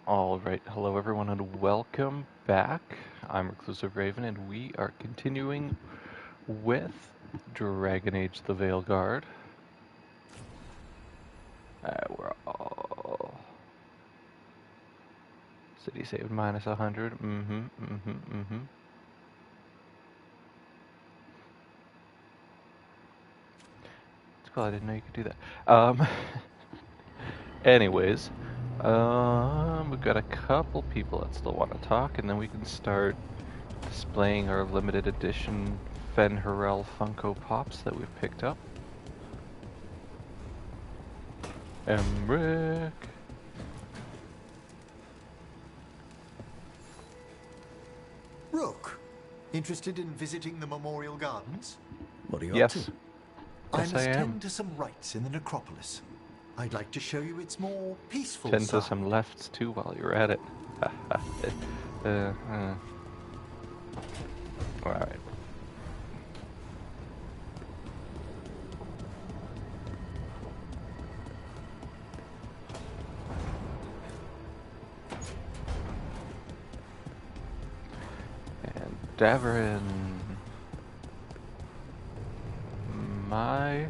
Alright, hello everyone and welcome back. I'm Reclusive Raven and we are continuing with Dragon Age the Veilguard. We're all... City saved minus 100. It's cool, I didn't know you could do that. Anyways, we've got a couple people that still want to talk, and then we can start displaying our limited edition Fen'Harel Funko Pops that we've picked up. Emric. Rook, interested in visiting the Memorial Gardens? What are you Yes. up to? I Yes, must I am. tend to some rites in the necropolis. I'd like to show you its more peaceful Tend to side. some lefts too while you're at it. Alright. And Davrin. My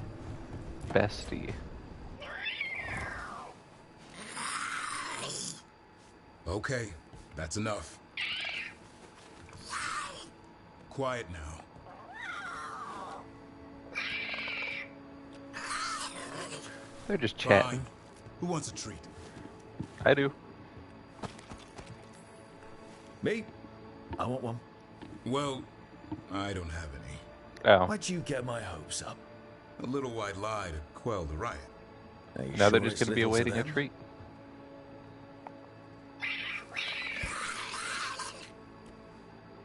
bestie. Okay, that's enough. Quiet now. They're just Fine. chatting. Who wants a treat? I do. Me? I want one. Well, I don't have any. Oh. Why'd you get my hopes up? A little white lie to quell the riot. Are you Now they're sure just it's going to be little to awaiting a them? treat.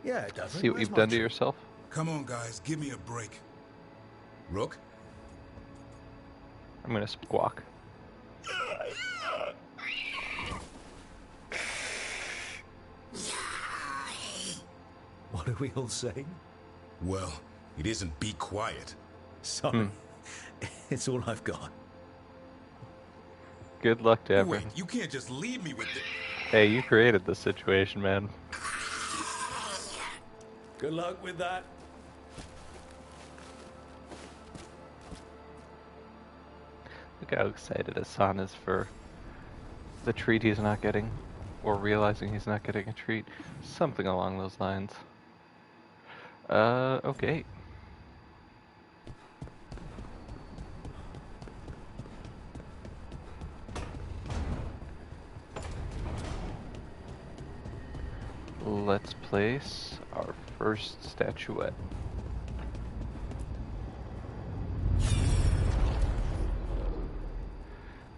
Yeah, it doesn't. See what Where's you've my done to treat? yourself? Come on, guys, give me a break. Rook? I'm going to squawk. What are we all saying? Well, it isn't be quiet. Sorry. It's all I've got. Good luck, Davrin. Wait, you can't just leave me with it. Hey, you created this situation, man. Good luck with that. Look how excited Hassan is for the treat he's not getting, or realizing he's not getting a treat. Something along those lines. Okay. Let's place our first statuette.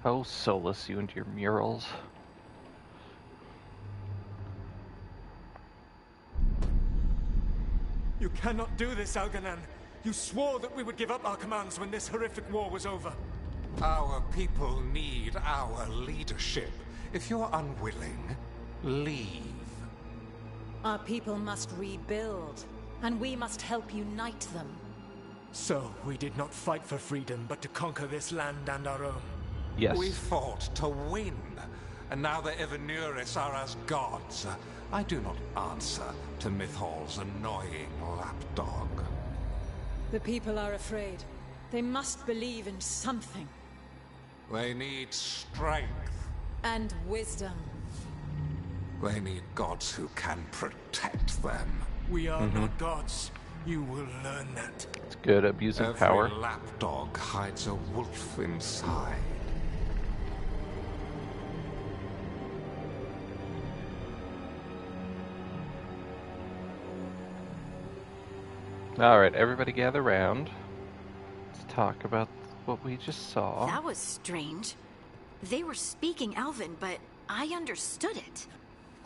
Oh, Solus, you and your murals. You cannot do this, Algernon. You swore that we would give up our commands when this horrific war was over. Our people need our leadership. If you're unwilling, leave. Our people must rebuild, and we must help unite them. So, we did not fight for freedom, but to conquer this land and our own. Yes. We fought to win, and now the Evanuris are as gods. I do not answer to Mythal's annoying lapdog. The people are afraid. They must believe in something. They need strength. And wisdom. They need gods who can protect them. We are not gods. You will learn that. It's good at abusing Every power. lapdog hides a wolf inside. Alright, everybody gather round. Let's talk about what we just saw. That was strange. They were speaking Elven, but I understood it.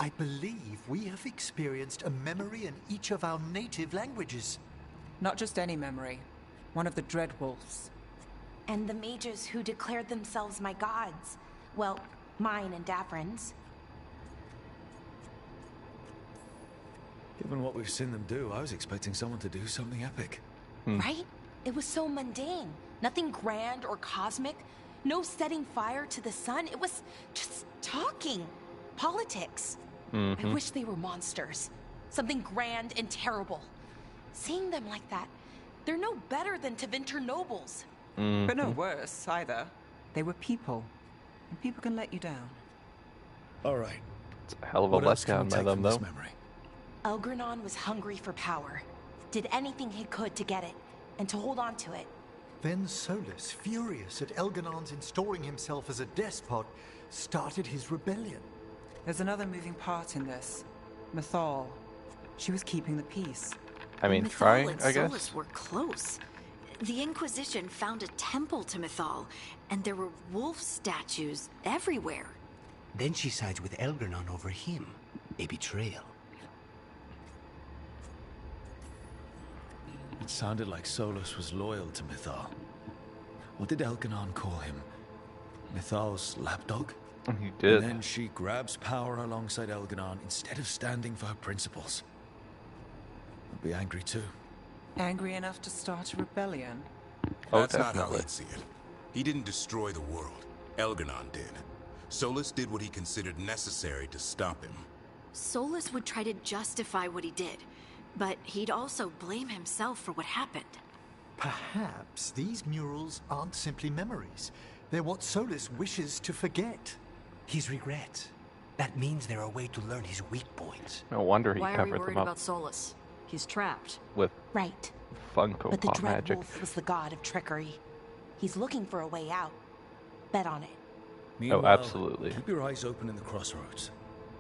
I believe we have experienced a memory in each of our native languages. Not just any memory. One of the Dread Wolves. And the mages who declared themselves my gods. Well, mine and Davrin's. Given what we've seen them do, I was expecting someone to do something epic. Right? It was so mundane. Nothing grand or cosmic. No setting fire to the sun. It was just talking. politics. I wish they were monsters. Something grand and terrible. Seeing them like that, they're no better than Tevinter nobles. But no worse, either. They were people. And people can let you down. All right. It's a hell of a What else can we letdown by take them, from though. this memory? Elgranon was hungry for power. Did anything he could to get it, and to hold on to it. Then Solus, furious at Elganon's installing himself as a despot, started his rebellion. There's another moving part in this. Mythal. She was keeping the peace. I mean, Mythal trying, and I guess. Solus were close. The Inquisition found a temple to Mythal, and there were wolf statues everywhere. Then she sides with Elgranon over him. A betrayal. It sounded like Solus was loyal to Mythal. What did Elganon call him? Mythal's lapdog? He did. And then she grabs power alongside Elganon instead of standing for her principles. I'd be angry too. Angry enough to start a rebellion? Oh, That's not how definitely. he'd see it. He didn't destroy the world. Elganon did. Solus did what he considered necessary to stop him. Solus would try to justify what he did, but he'd also blame himself for what happened. Perhaps these murals aren't simply memories. They're what Solus wishes to forget. His regrets. That means they're a way to learn his weak points. No wonder he Why are we covered worried them up about Solus? He's trapped. with Right. Funko But the Pop Dread magic. Wolf was the god of trickery. He's looking for a way out. Bet on it. Meanwhile, absolutely. Keep your eyes open in the crossroads.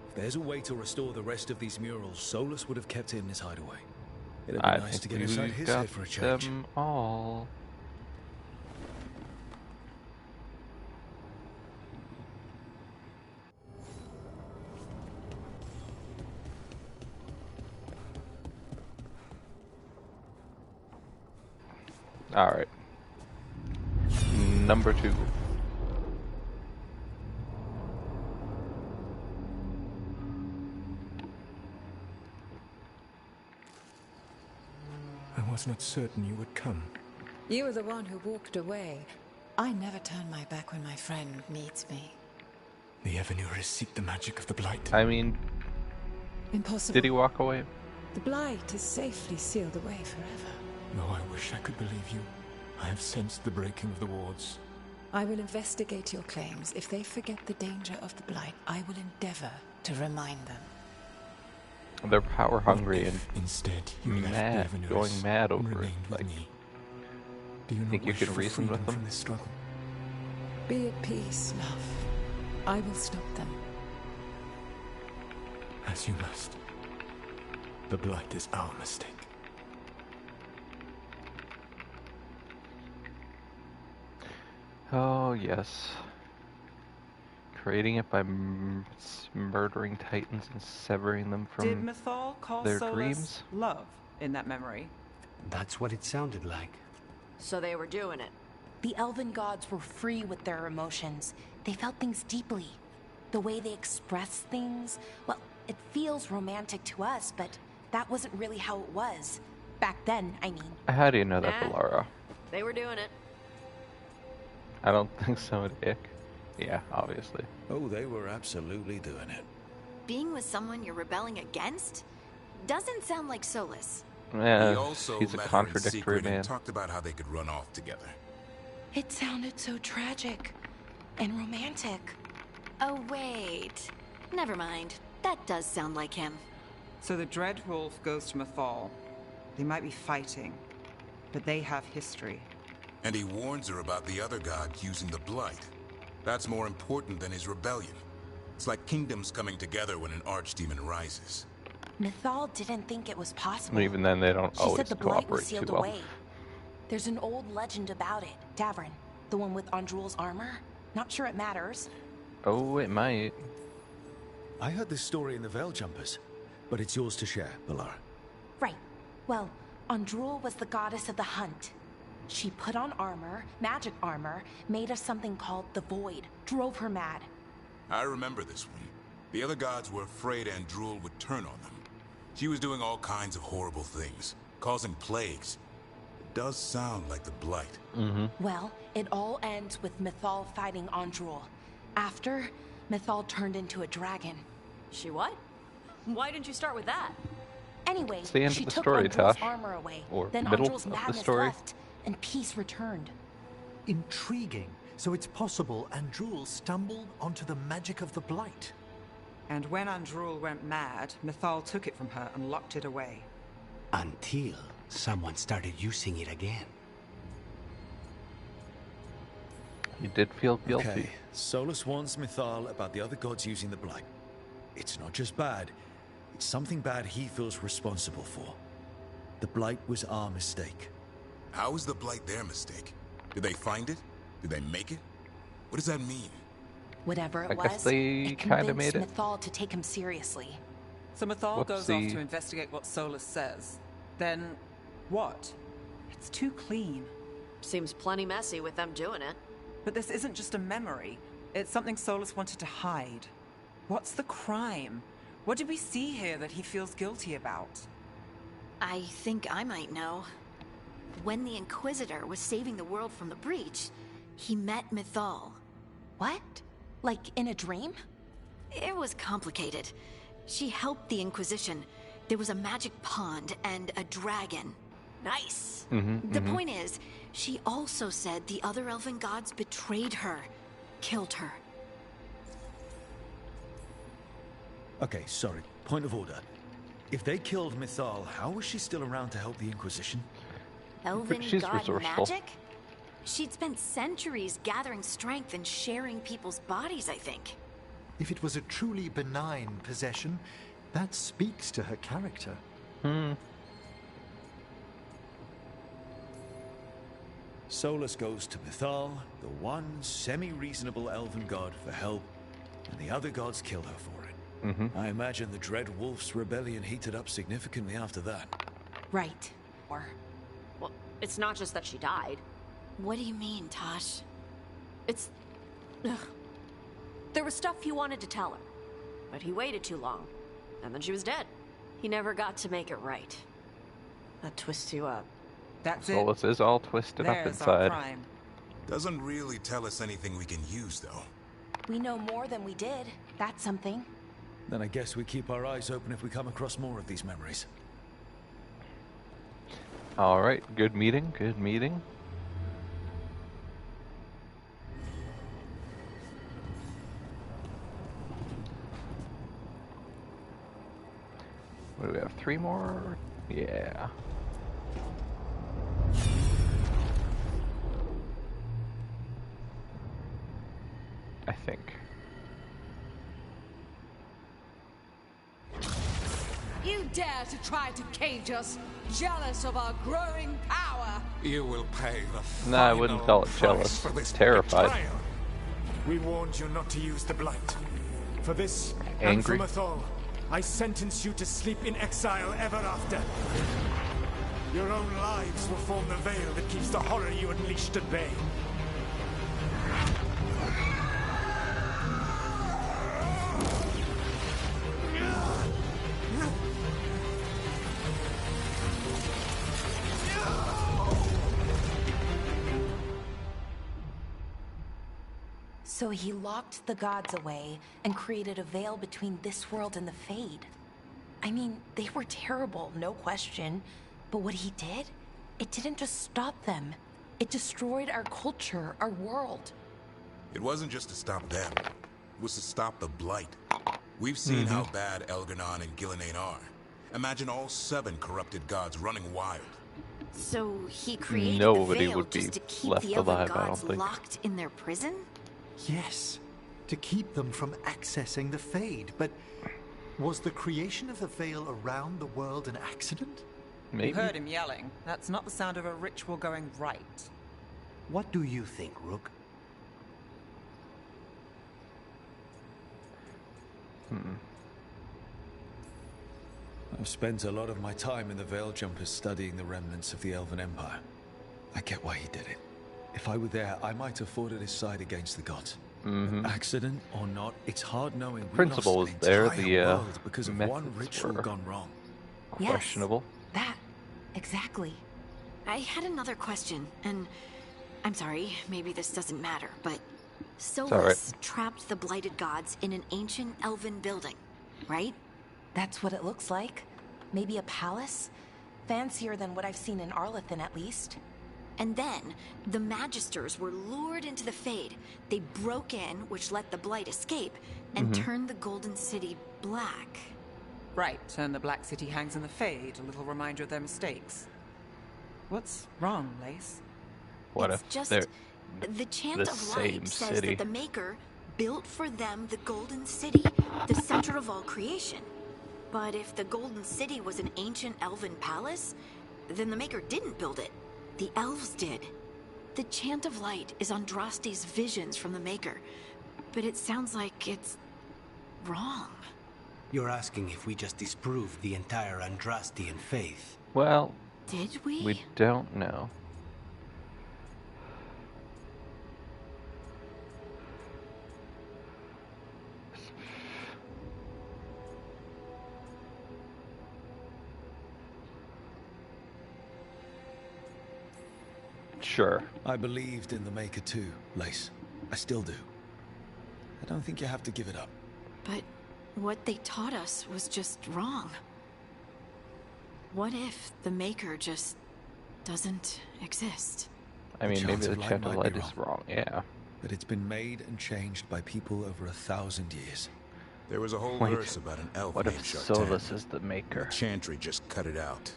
If there's a way to restore the rest of these murals, Solus would have kept it in his hideaway. It'd be I nice to think get inside we've his got head for a change. them all. All right. Number 2. I was not certain you would come. You were the one who walked away. I never turn my back when my friend needs me. The Evanures seek the magic of the Blight. I mean, Impossible. did he walk away? The Blight is safely sealed away forever. No, I wish I could believe you. I have sensed the breaking of the wards. I will investigate your claims. If they forget the danger of the Blight, I will endeavor to remind them. They're power hungry and Instead, you left mad, the Evanures going mad and over it. remained with Like, me. Do you not think you wish can for reason with freedom them? from this struggle? Be at peace, love. I will stop them. As you must. The Blight is our mistake. oh yes. Creating it by murdering titans and severing them Did from Mythal call their Solus dreams? love in that memory? That's what it sounded like. So they were doing it. The elven gods were free with their emotions. They felt things deeply. The way they expressed things, well, it feels romantic to us, but that wasn't really how it was. Back then, I mean. How do you know that, Nah. Valara? They were doing it. I don't think so, Dick. Yeah, obviously. Oh, they were absolutely doing it. Being with someone you're rebelling against doesn't sound like Solus. Yeah, he also he's a met her in contradictory secret man. and talked about how they could run off together. It sounded so tragic and romantic. Oh, wait. Never mind. That does sound like him. So the Dread Wolf goes to Mythal. They might be fighting, but they have history. And he warns her about the other gods using the Blight. That's more important than his rebellion. It's like kingdoms coming together when an archdemon rises. Mythal didn't think it was possible. And even then, they don't She always said the Blight was cooperate sealed too well. away. There's an old legend about it. Davrin, the one with Andrul's armor. Not sure it matters. Oh, it might. I heard this story in the Veil Jumpers, but it's yours to share, Valara. Right. Well, Andrul was the goddess of the hunt. She put on armor, magic armor, made of something called the Void. Drove her mad. I remember this one. The other gods were afraid Andrul would turn on them. She was doing all kinds of horrible things, causing plagues. It does sound like the Blight. Well, it all ends with Mythal fighting Andrul. After, Mythal turned into a dragon. She what? Why didn't you start with that? Anyway, It's the end she of the took story, Andrul's Tosh. armor away. Or Then middle Andrul's of the madness story. left, and peace returned. Intriguing. So it's possible Andrul stumbled onto the magic of the Blight. And when Andrul went mad, Mythal took it from her and locked it away. Until someone started using it again. You did feel guilty. Okay, Solus warns Mythal about the other gods using the Blight. It's not just bad, it's something bad he feels responsible for. The Blight was our mistake. How is the Blight their mistake? Did they find it? Did they make it? What does that mean? Whatever it I guess was, they it kinda convinced made it. Mythal to take him seriously. So Mythal goes off Whoopsie. to investigate what Solus says. Then, what? It's too clean. Seems plenty messy with them doing it. But this isn't just a memory. It's something Solus wanted to hide. What's the crime? What did we see here that he feels guilty about? I think I might know. When the Inquisitor was saving the world from the breach, he met Mythal. What? Like in a dream? It was complicated. She helped the Inquisition. There was a magic pond and a dragon. Nice. The point is, she also said the other elven gods betrayed her, killed her. Okay, sorry. Point of order. If they killed Mythal, how was she still around to help the Inquisition? Elven She's god resourceful. magic? She'd spent centuries gathering strength and sharing people's bodies, I think. If it was a truly benign possession, that speaks to her character. Solus goes to Mythal, the one semi-reasonable elven god, for help, and the other gods kill her for it. I imagine the Dread Wolf's rebellion heated up significantly after that. Right. Or Well, it's not just that she died. What do you mean, Tosh? It's... Ugh. There was stuff he wanted to tell her, but he waited too long, and then she was dead. He never got to make it right. That twists you up. That's it. Solus is all twisted up There's our inside. crime. Doesn't really tell us anything we can use, though. we know more than we did. That's something. Then I guess we keep our eyes open if we come across more of these memories. Alright, good meeting, good meeting. What do we have? 3 more? Yeah. I think. You dare to try to cage us, jealous of our growing power. You will pay the No, I wouldn't final call it price jealous. for this Terrified. betrayal. We warned you not to use the Blight. For this, Angry. and for Mythal, I sentence you to sleep in exile ever after. Your own lives will form the veil that keeps the horror you unleashed at bay. So he locked the gods away and created a veil between this world and the Fade. I mean, they were terrible, no question. But what he did, it didn't just stop them. It destroyed our culture, our world. It wasn't just to stop them. It was to stop the Blight. We've seen how bad Elganon and Gillenane are. Imagine all 7 corrupted gods running wild. So he created Nobody the veil would be just to keep left the elven alive, I don't gods think. locked in their prison? Yes, to keep them from accessing the Fade. But was the creation of the veil around the world an accident? Maybe. You heard him yelling. That's not the sound of a ritual going right. What do you think, Rook? I've spent a lot of my time in the Veil Jumpers studying the remnants of the Elven Empire. I get why he did it. If I were there, I might have fought at his side against the gods. Accident or not, it's hard knowing we Principle lost was an there, entire the world because of one methods ritual were gone wrong. questionable. That, exactly. I had another question, and I'm sorry, maybe this doesn't matter, but Solus trapped the blighted gods in an ancient elven building, right? That's what it looks like. Maybe a palace? Fancier than what I've seen in Arlethan, at least. And then, the Magisters were lured into the Fade. They broke in, which let the Blight escape, and turned the Golden City black. Right, and the Black City hangs in the Fade, a little reminder of their mistakes. What's wrong, Lace? What it's if just they're the Chant the of Light same says city? that the Maker built for them the Golden City, the center of all creation. But if the Golden City was an ancient elven palace, then the Maker didn't build it. The elves did. The Chant of Light is Andraste's visions from the Maker, but it sounds like it's wrong. You're asking if we just disproved the entire Andrastian faith. Well, did we? We don't know. Sure. I believed in the Maker too, Lace. I still do. I don't think you have to give it up. But what they taught us was just wrong. What if the Maker just doesn't exist? I mean, maybe the Chant of Light is wrong, yeah. But it's been made and changed by people over 1,000 years. There was a whole verse about an elf what named if Shartan. Solus is the Maker? The Chantry just cut it out.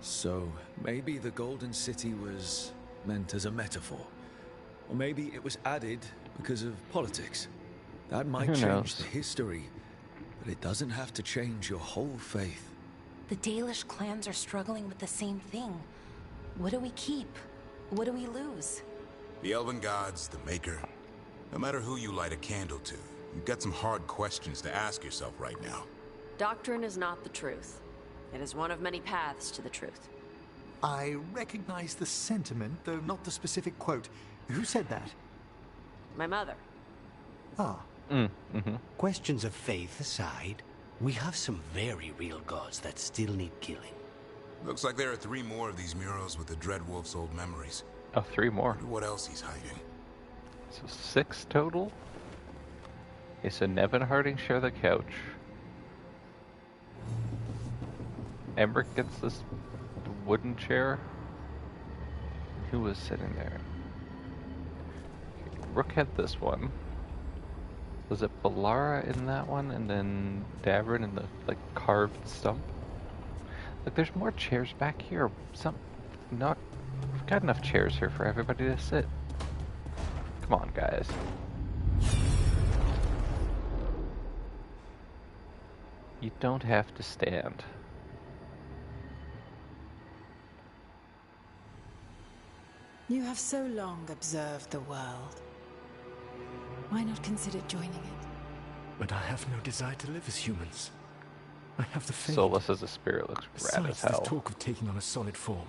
So, maybe the Golden City was meant as a metaphor. Or maybe it was added because of politics. That might Who change knows? the history, but it doesn't have to change your whole faith. The Dalish clans are struggling with the same thing. What do we keep? What do we lose? The elven gods, the Maker. No matter who you light a candle to, you've got some hard questions to ask yourself right now. Doctrine is not the truth. It is one of many paths to the truth. I recognize the sentiment, though not the specific quote. Who said that? My mother. Ah. Questions of faith aside, we have some very real gods that still need killing. Looks like there are 3 more of these murals with the Dreadwolf's old memories. Oh, 3 more. Wonder what else he's hiding. So 6 total? Okay, so Nev and Harding share the couch. Emmerich gets this wooden chair. Who was sitting there? Okay, Rook had this one. Was it Balara in that one, and then Davrin in the like carved stump? Like, there's more chairs back here. We've got enough chairs here for everybody to sit. Come on, guys. You don't have to stand. You have so long observed the world. Why not consider joining it? But I have no desire to live as humans. I have the faith. Solus as a spirit looks rad as hell. This talk of taking on a solid form.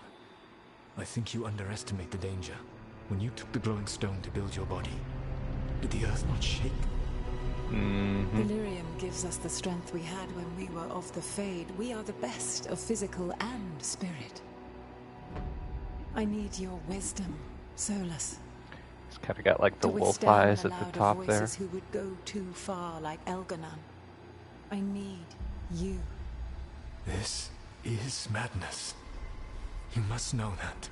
I think you underestimate the danger. When you took the glowing stone to build your body, did the earth not shake? Delirium gives us the strength we had when we were of the Fade. We are the best of physical and spirit. I need your wisdom, Solus. It's kind of got like the To wolf withstand eyes the at the louder top there. voices who would go too far, like Elganon. I need you. This is madness. You must know that.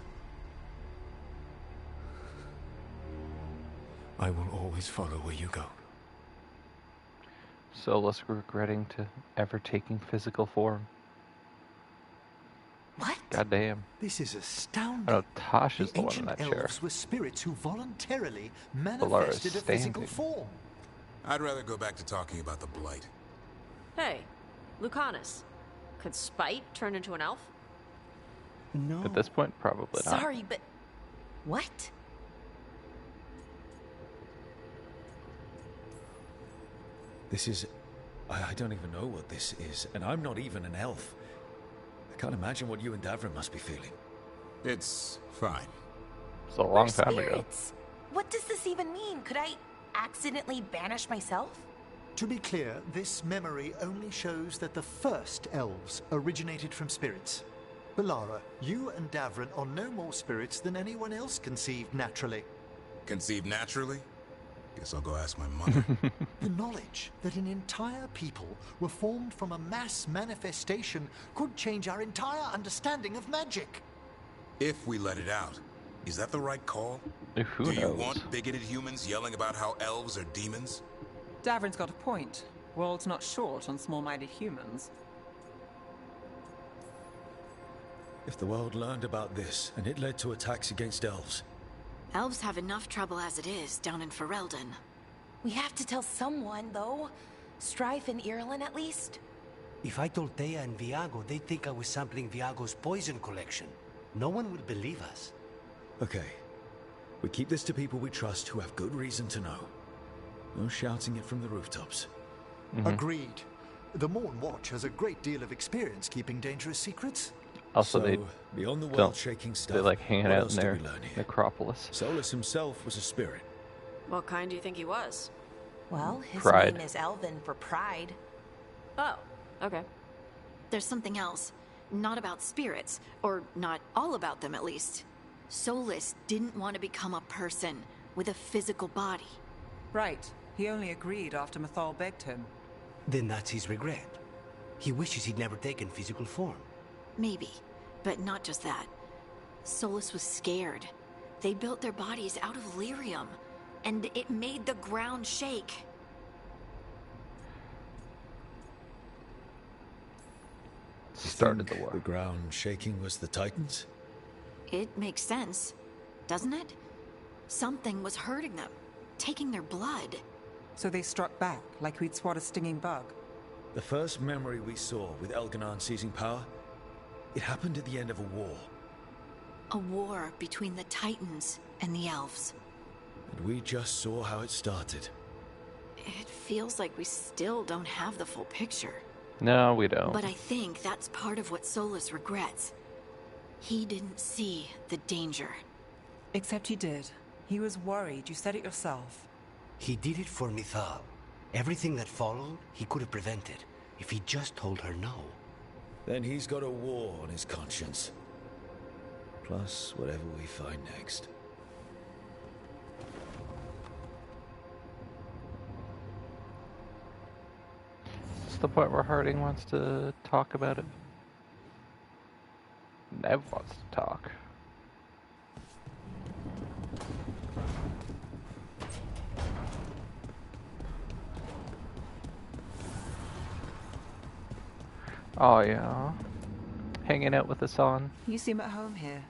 I will always follow where you go. Solus regretting to ever taking physical form. What? Goddamn. This is astounding. Oh, Tosh is the one in ancient that chair. elves were spirits who voluntarily Balara's manifested a physical standing. form. I'd rather go back to talking about the Blight. Hey, Lucanus. Could Spite turn into an elf? No. At this point, probably not. Sorry, but... What? This is... I don't even know what this is, and I'm not even an elf. I can't imagine what you and Davrin must be feeling. It's fine. It's a long We're time ago. spirits. What does this even mean? Could I accidentally banish myself? To be clear, this memory only shows that the first elves originated from spirits. Balara, you and Davrin are no more spirits than anyone else conceived naturally. Conceived naturally? Guess I'll go ask my mother. The knowledge that an entire people were formed from a mass manifestation could change our entire understanding of magic. If we let it out, is that the right call? Who Do you knows? want bigoted humans yelling about how elves are demons? Davrin's got a point. World's not short on small-minded humans. If the world learned about this, and it led to attacks against elves. Elves have enough trouble as it is down in Ferelden. We have to tell someone, though. Strife and Irulan, at least. If I told Thea and Viago, they'd think I was sampling Viago's poison collection. No one would believe us. Okay. We keep this to people we trust who have good reason to know. No shouting it from the rooftops. Agreed. The Morn Watch has a great deal of experience keeping dangerous secrets. Also, So, they beyond the don't- world-shaking stuff, they like hanging what out else in did their we learn here? necropolis. Solus himself was a spirit. What kind do you think he was? Well, his Pride. name is Elven for pride. Oh, okay. There's something else. Not about spirits, or not all about them at least. Solus didn't want to become a person with a physical body. Right. He only agreed after Mathal begged him. Then that's his regret. He wishes he'd never taken physical form. Maybe, but not just that. Solus was scared. They built their bodies out of lyrium, and it made the ground shake. Started the Think war. The ground shaking was the Titans? It makes sense, doesn't it? Something was hurting them, taking their blood. So they struck back, like we'd swat a stinging bug. The first memory we saw with Elganon seizing power, it happened at the end of a war. A war between the Titans and the elves. And we just saw how it started. It feels like we still don't have the full picture. No, we don't. But I think that's part of what Solus regrets. He didn't see the danger. Except he did. He was worried. You said it yourself. He did it for Mithal. Everything that followed, he could have prevented, if he just told her no. Then he's got a war on his conscience. Plus, whatever we find next. Is this the point where Harding wants to talk about it? Nev wants to talk. Oh yeah. Hanging out with us on. You seem at home here.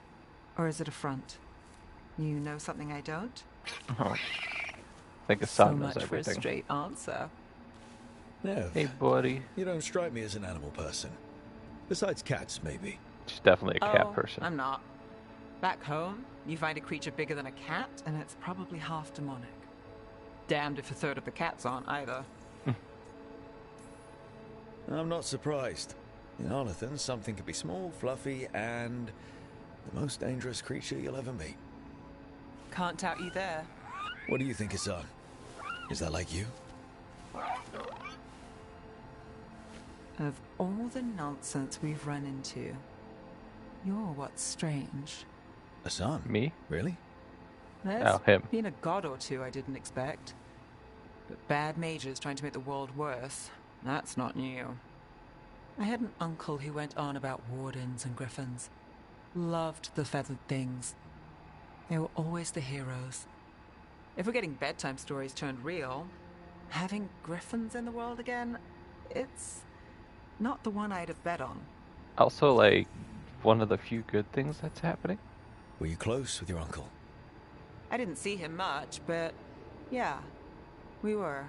Or is it a front? You know something I don't? Oh. I think So Hassan knows much for a everything. straight answer. Nev, Hey buddy. you don't strike me as an animal person. Besides cats, maybe. She's definitely a cat Oh, person. I'm not. Back home, you find a creature bigger than a cat, and it's probably half demonic. Damned if a third of the cats aren't either. I'm not surprised. In Arlathan, something could be small, fluffy, and the most dangerous creature you'll ever meet. Can't doubt you there. What do you think, Hassan? Is that like you? Of all the nonsense we've run into, you're what's strange. Hassan? Me? Really? There's Oh, him. been a god or two I didn't expect. But bad mages trying to make the world worse, that's not new. I had an uncle who went on about wardens and griffins. Loved the feathered things. They were always the heroes. If we're getting bedtime stories turned real, having griffins in the world again, it's not the one I'd have bet on. Also, like, one of the few good things that's happening. Were you close with your uncle? I didn't see him much, but yeah, we were.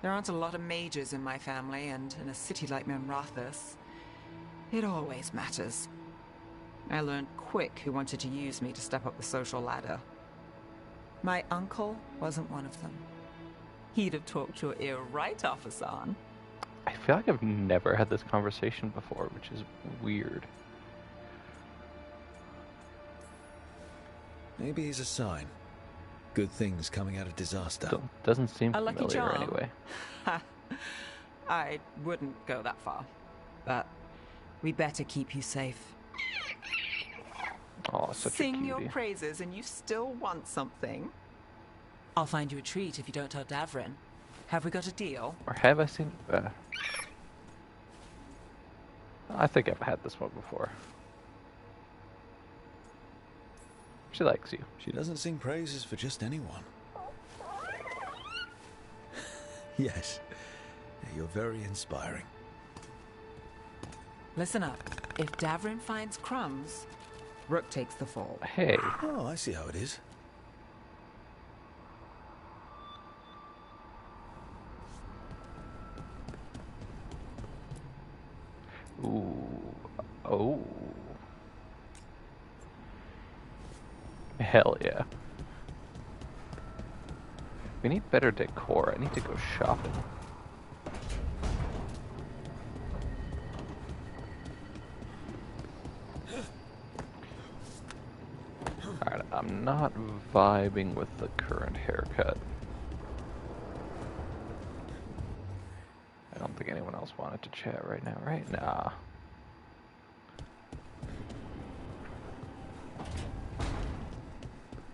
There aren't a lot of mages in my family, and in a city like Menrathis, it always matters. I learned quick who wanted to use me to step up the social ladder. My uncle wasn't one of them. He'd have talked your ear right off, Hassan. I feel like I've never had this conversation before, which is weird. Maybe he's a sign. Good things coming out of disaster. Doesn't seem A lucky familiar charm. anyway. I wouldn't go that far, but we better keep you safe. Oh, such Sing a your cutie. praises and you still want something? I'll find you a treat if you don't tell Davrin. Have we got a deal? Or have I seen... I think I've had this one before. She likes you. She doesn't sing praises for just anyone. Yes, you're very inspiring. Listen up. If Davrin finds crumbs, Rook takes the fall. Hey. Oh, I see how it is. Ooh. Oh. Hell yeah. We need better decor. I need to go shopping. Alright, I'm not vibing with the current haircut. I don't think anyone else wanted to chat right now, right? Nah.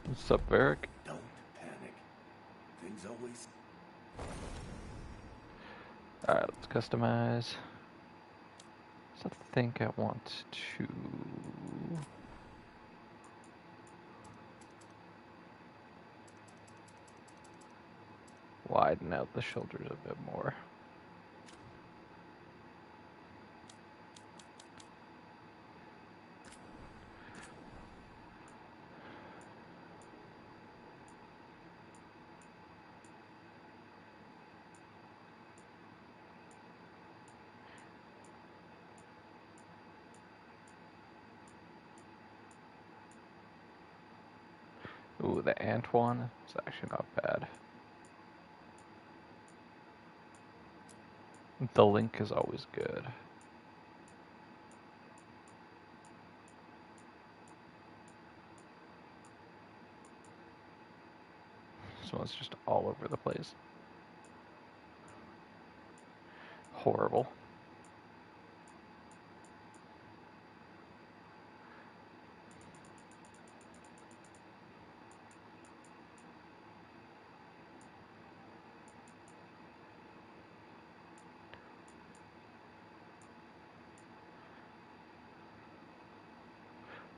What's up, Eric? Don't panic. Things always... Alright, let's customize. So I think I want to... widen out the shoulders a bit more. Ooh, the ant one is actually not bad. The link is always good. This one's just all over the place. Horrible.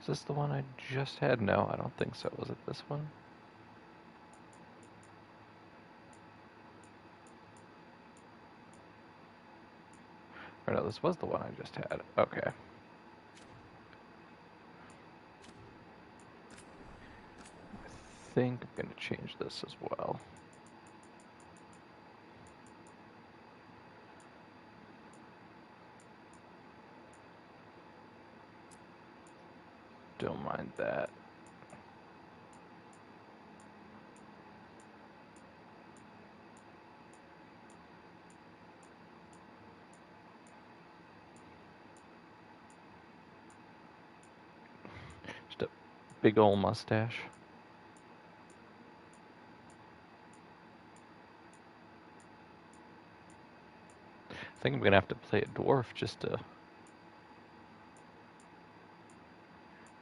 Is this the one I just had? No, I don't think so. Was it this one? Or no, this was the one I just had. Okay. I think I'm going to change this as well. Don't mind that. Just a big old mustache. I think I'm gonna have to play a dwarf just to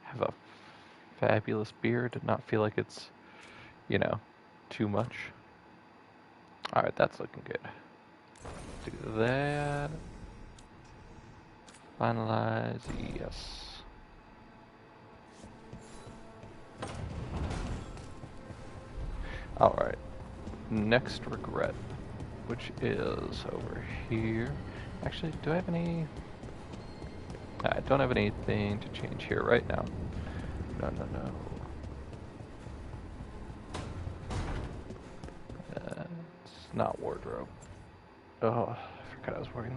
have a fabulous beard and not feel like it's, you know, too much. Alright, that's looking good. Do that. Finalize, yes. Alright, next regret, which is over here. Actually, do I have any... I don't have anything to change here right now. No. It's not wardrobe. Oh, I forgot I was wearing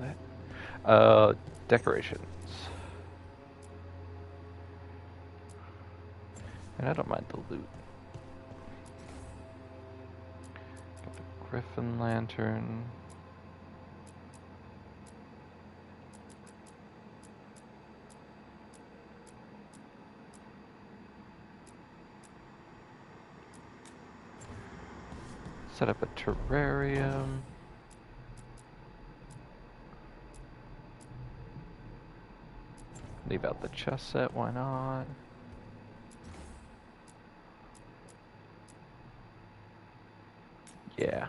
that. Decorations. And I don't mind the loot. Got the Griffin Lantern. Set up a terrarium. Leave out the chess set, why not? Yeah.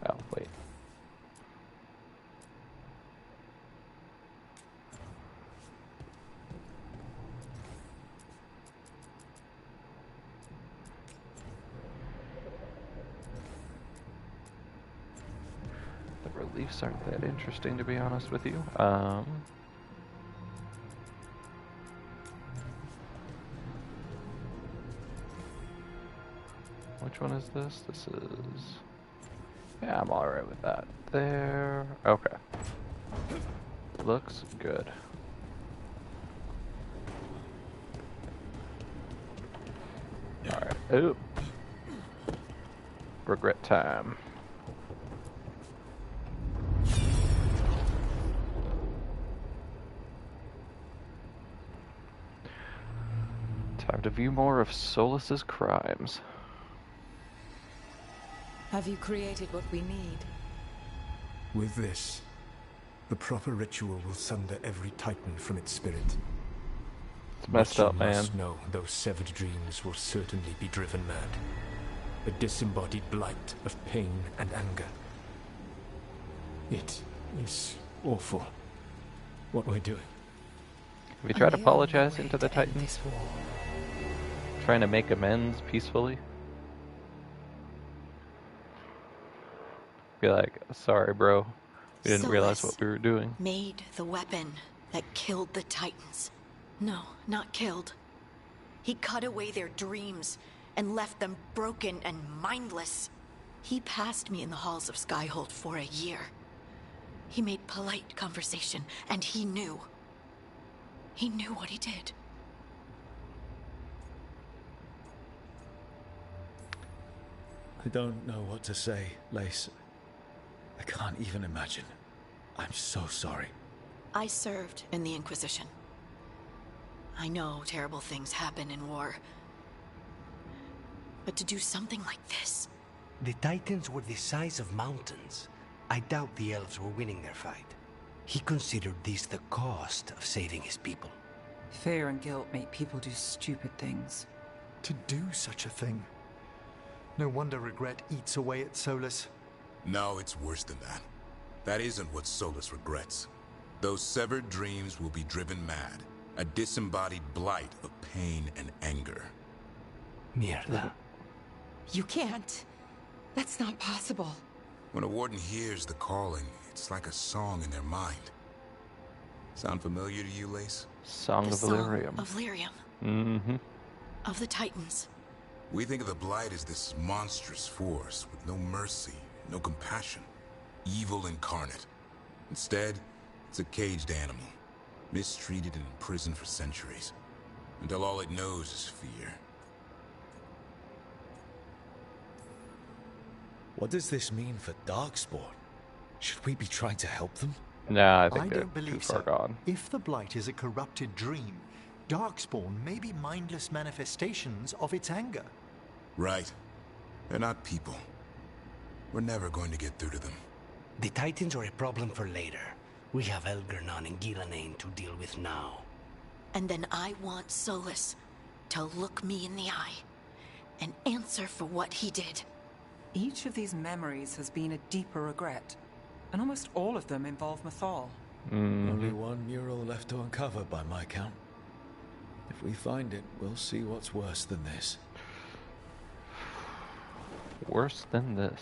Oh, wait. The reliefs aren't that interesting, to be honest with you. Which one is this? This is... Yeah, I'm alright with that. There... Okay. Looks good. Alright. Oop. Regret time. Time to view more of Solus's crimes. Have you created what we need? With this, the proper ritual will sunder every titan from its spirit. It's messed up, man. You must know those severed dreams will certainly be driven mad. A disembodied blight of pain and anger. It is awful what we're doing. Have you tried apologizing to the Titans? Trying to make amends peacefully? Be like, sorry bro, we didn't realize what we were doing. Made the weapon that killed the Titans. No, not killed. He cut away their dreams and left them broken and mindless. He passed me in the halls of Skyhold for a year. He made polite conversation, and he knew. He knew what he did. I don't know what to say, Lace. I can't even imagine. I'm so sorry. I served in the Inquisition. I know terrible things happen in war. But to do something like this... The Titans were the size of mountains. I doubt the elves were winning their fight. He considered this the cost of saving his people. Fear and guilt make people do stupid things. To do such a thing. No wonder regret eats away at Solus. No, it's worse than that. That isn't what Solus regrets. Those severed dreams will be driven mad. A disembodied blight of pain and anger. Mierda. You can't. That's not possible. When a warden hears the calling, it's like a song in their mind. Sound familiar to you, Lace? Song of Valyrium. Of Lyrium. Mm-hmm. Of the Titans. We think of the Blight as this monstrous force with no mercy, no compassion. Evil incarnate. Instead, it's a caged animal. Mistreated and imprisoned for centuries. Until all it knows is fear. What does this mean for Darkspawn? Should we be trying to help them? Nah, I think I they're don't believe too far so. gone. If the Blight is a corrupted dream, Darkspawn may be mindless manifestations of its anger. Right. They're not people. We're never going to get through to them. The Titans are a problem for later. We have Elgernon and Gillanane to deal with now. And then I want Solus to look me in the eye and answer for what he did. Each of these memories has been a deeper regret, and almost all of them involve Mythal. Only one mural left to uncover by my count. If we find it, we'll see what's worse than this. Worse than this.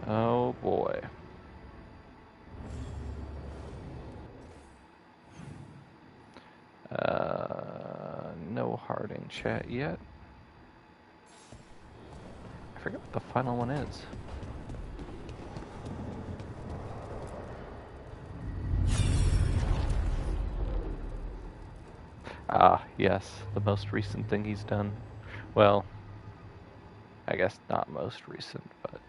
Oh boy. No Harding chat yet. I forget what the final one is. Ah, yes, the most recent thing he's done. Well, I guess not most recent, but...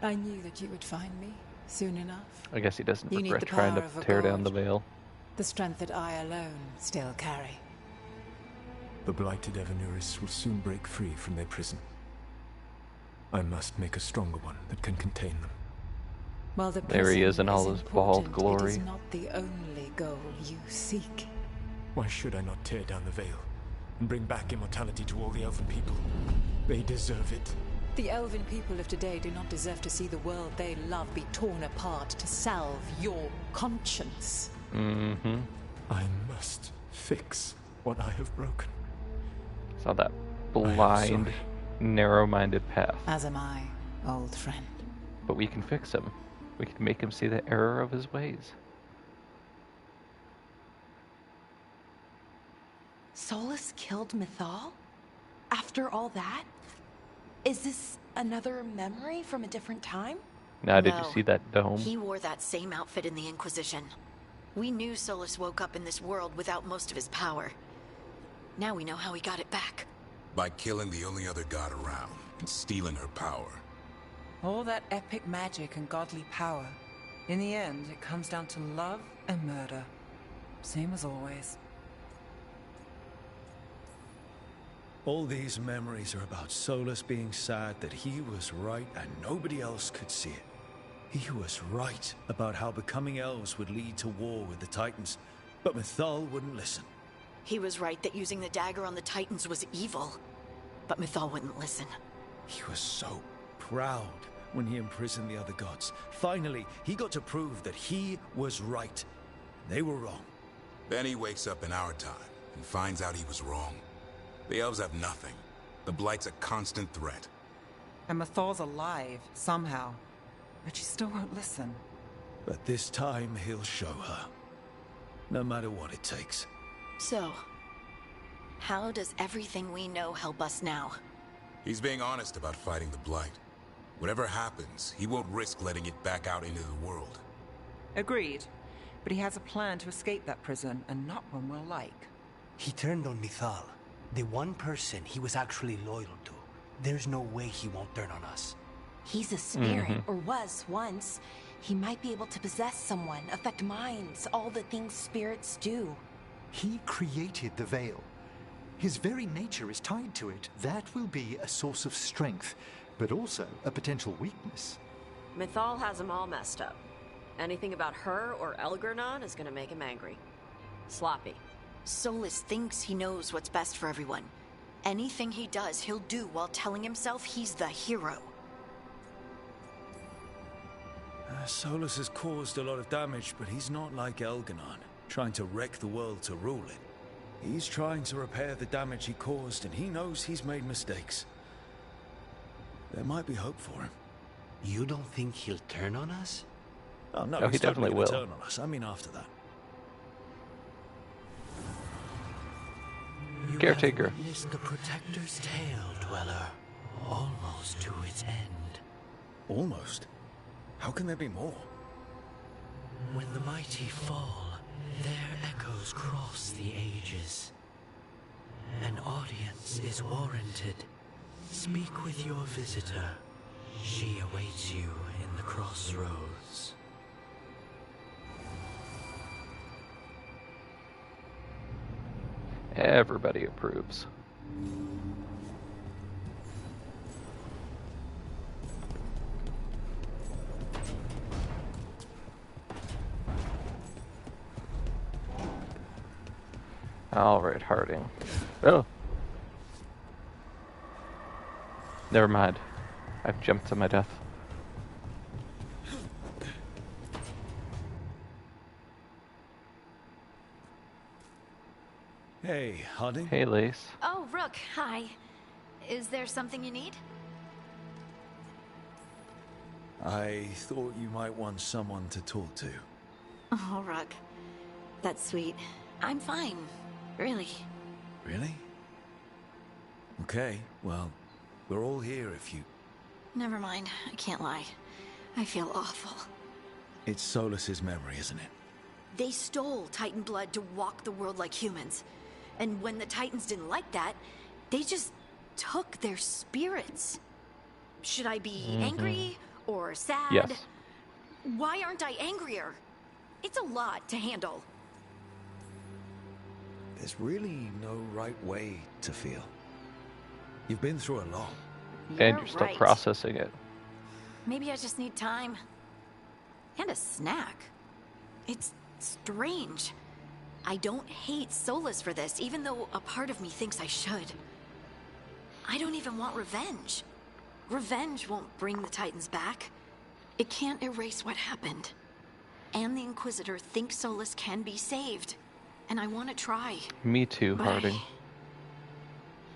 I knew that you would find me soon enough. I guess he doesn't You need regret the trying to power of a tear down god. the veil. The strength that I alone still carry. The blighted Evanuris will soon break free from their prison. I must make a stronger one that can contain them. While the There he is in all prison his bald important, glory. It is not the only goal you seek. Why should I not tear down the veil? and bring back immortality to all the Elven people. They deserve it. The Elven people of today do not deserve to see the world they love be torn apart to salve your conscience. Mm-hmm. I must fix what I have broken. Saw that blind, narrow-minded path. As am I, old friend. But we can fix him. We can make him see the error of his ways. Solus killed Mythal? After all that? Is this another memory from a different time? Now, did No. you see that dome? He wore that same outfit in the Inquisition. We knew Solus woke up in this world without most of his power. Now we know how he got it back. By killing the only other god around and stealing her power. All that epic magic and godly power. In the end, it comes down to love and murder. Same as always. All these memories are about Solus being sad that he was right and nobody else could see it. He was right about how becoming elves would lead to war with the Titans, but Mythal wouldn't listen. He was right that using the dagger on the Titans was evil, but Mythal wouldn't listen. He was so proud when he imprisoned the other gods. Finally, he got to prove that he was right. They were wrong. Then he wakes up in our time and finds out he was wrong. The elves have nothing. The Blight's a constant threat. And Mythal's alive, somehow. But she still won't listen. But this time he'll show her. No matter what it takes. So, how does everything we know help us now? He's being honest about fighting the Blight. Whatever happens, he won't risk letting it back out into the world. Agreed. But he has a plan to escape that prison, and not one we'll like. He turned on Mythal, the one person he was actually loyal to. There's no way he won't turn on us. He's a spirit, or was once. He might be able to possess someone, affect minds, all the things spirits do. He created the Veil. His very nature is tied to it. That will be a source of strength, but also a potential weakness. Mythal has him all messed up. Anything about her or Elgernon is gonna make him angry. Sloppy. Solus thinks he knows what's best for everyone. Anything he does, he'll do while telling himself he's the hero. Solus has caused a lot of damage, but he's not like Elgernon, trying to wreck the world to rule it. He's trying to repair the damage he caused, and he knows he's made mistakes. There might be hope for him. You don't think he'll turn on us? Oh, no, he he's definitely totally gonna will. turn on us. I mean, after that. You Caretaker. have witnessed the Protector's tale, Dweller. Almost to its end. Almost? How can there be more? When the mighty fall, their echoes cross the ages. An audience is warranted. Speak with your visitor. She awaits you in the crossroads. Everybody approves. All right, Harding. Oh. Never mind. I've jumped to my death. Hey, Harding. Hey, Lace. Oh, Rook, hi. Is there something you need? I thought you might want someone to talk to. Oh, Rook. That's sweet. I'm fine. Really. Really? Okay, well, we're all here if you... Never mind. I can't lie. I feel awful. It's Solus's memory, isn't it? They stole Titan blood to walk the world like humans. And when the Titans didn't like that, they just took their spirits. Should I be angry or sad? Yes. Why aren't I angrier? It's a lot to handle. There's really no right way to feel. You've been through a lot. And you're still right. processing it. Maybe I just need time. And a snack. It's strange. I don't hate Solus for this, even though a part of me thinks I should. I don't even want revenge. Revenge won't bring the Titans back. It can't erase what happened. And the Inquisitor thinks Solus can be saved. And I want to try. Me too, But Harding.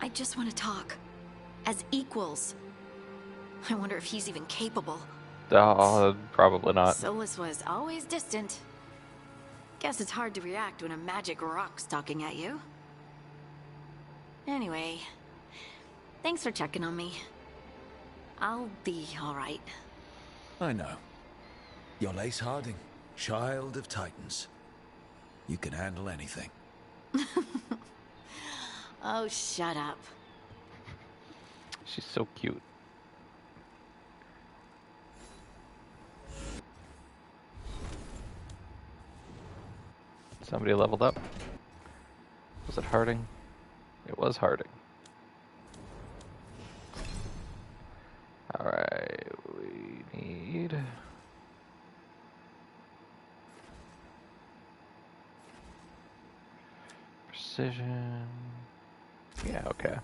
I just want to talk. As equals. I wonder if he's even capable. Probably not. Solus was always distant. Guess it's hard to react when a magic rock's talking at you. Anyway, thanks for checking on me. I'll be alright. I know. You're Lace Harding, child of Titans. You can handle anything. Oh, shut up. She's so cute. Somebody leveled up. Was it Harding? It was Harding. Alright, we need... precision... Yeah, okay.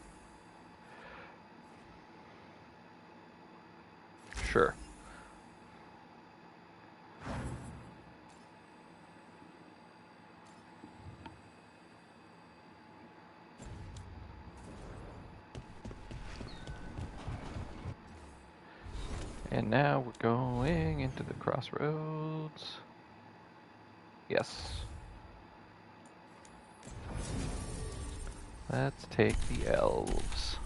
Sure. And now we're going into the crossroads. Yes. Let's take the elves.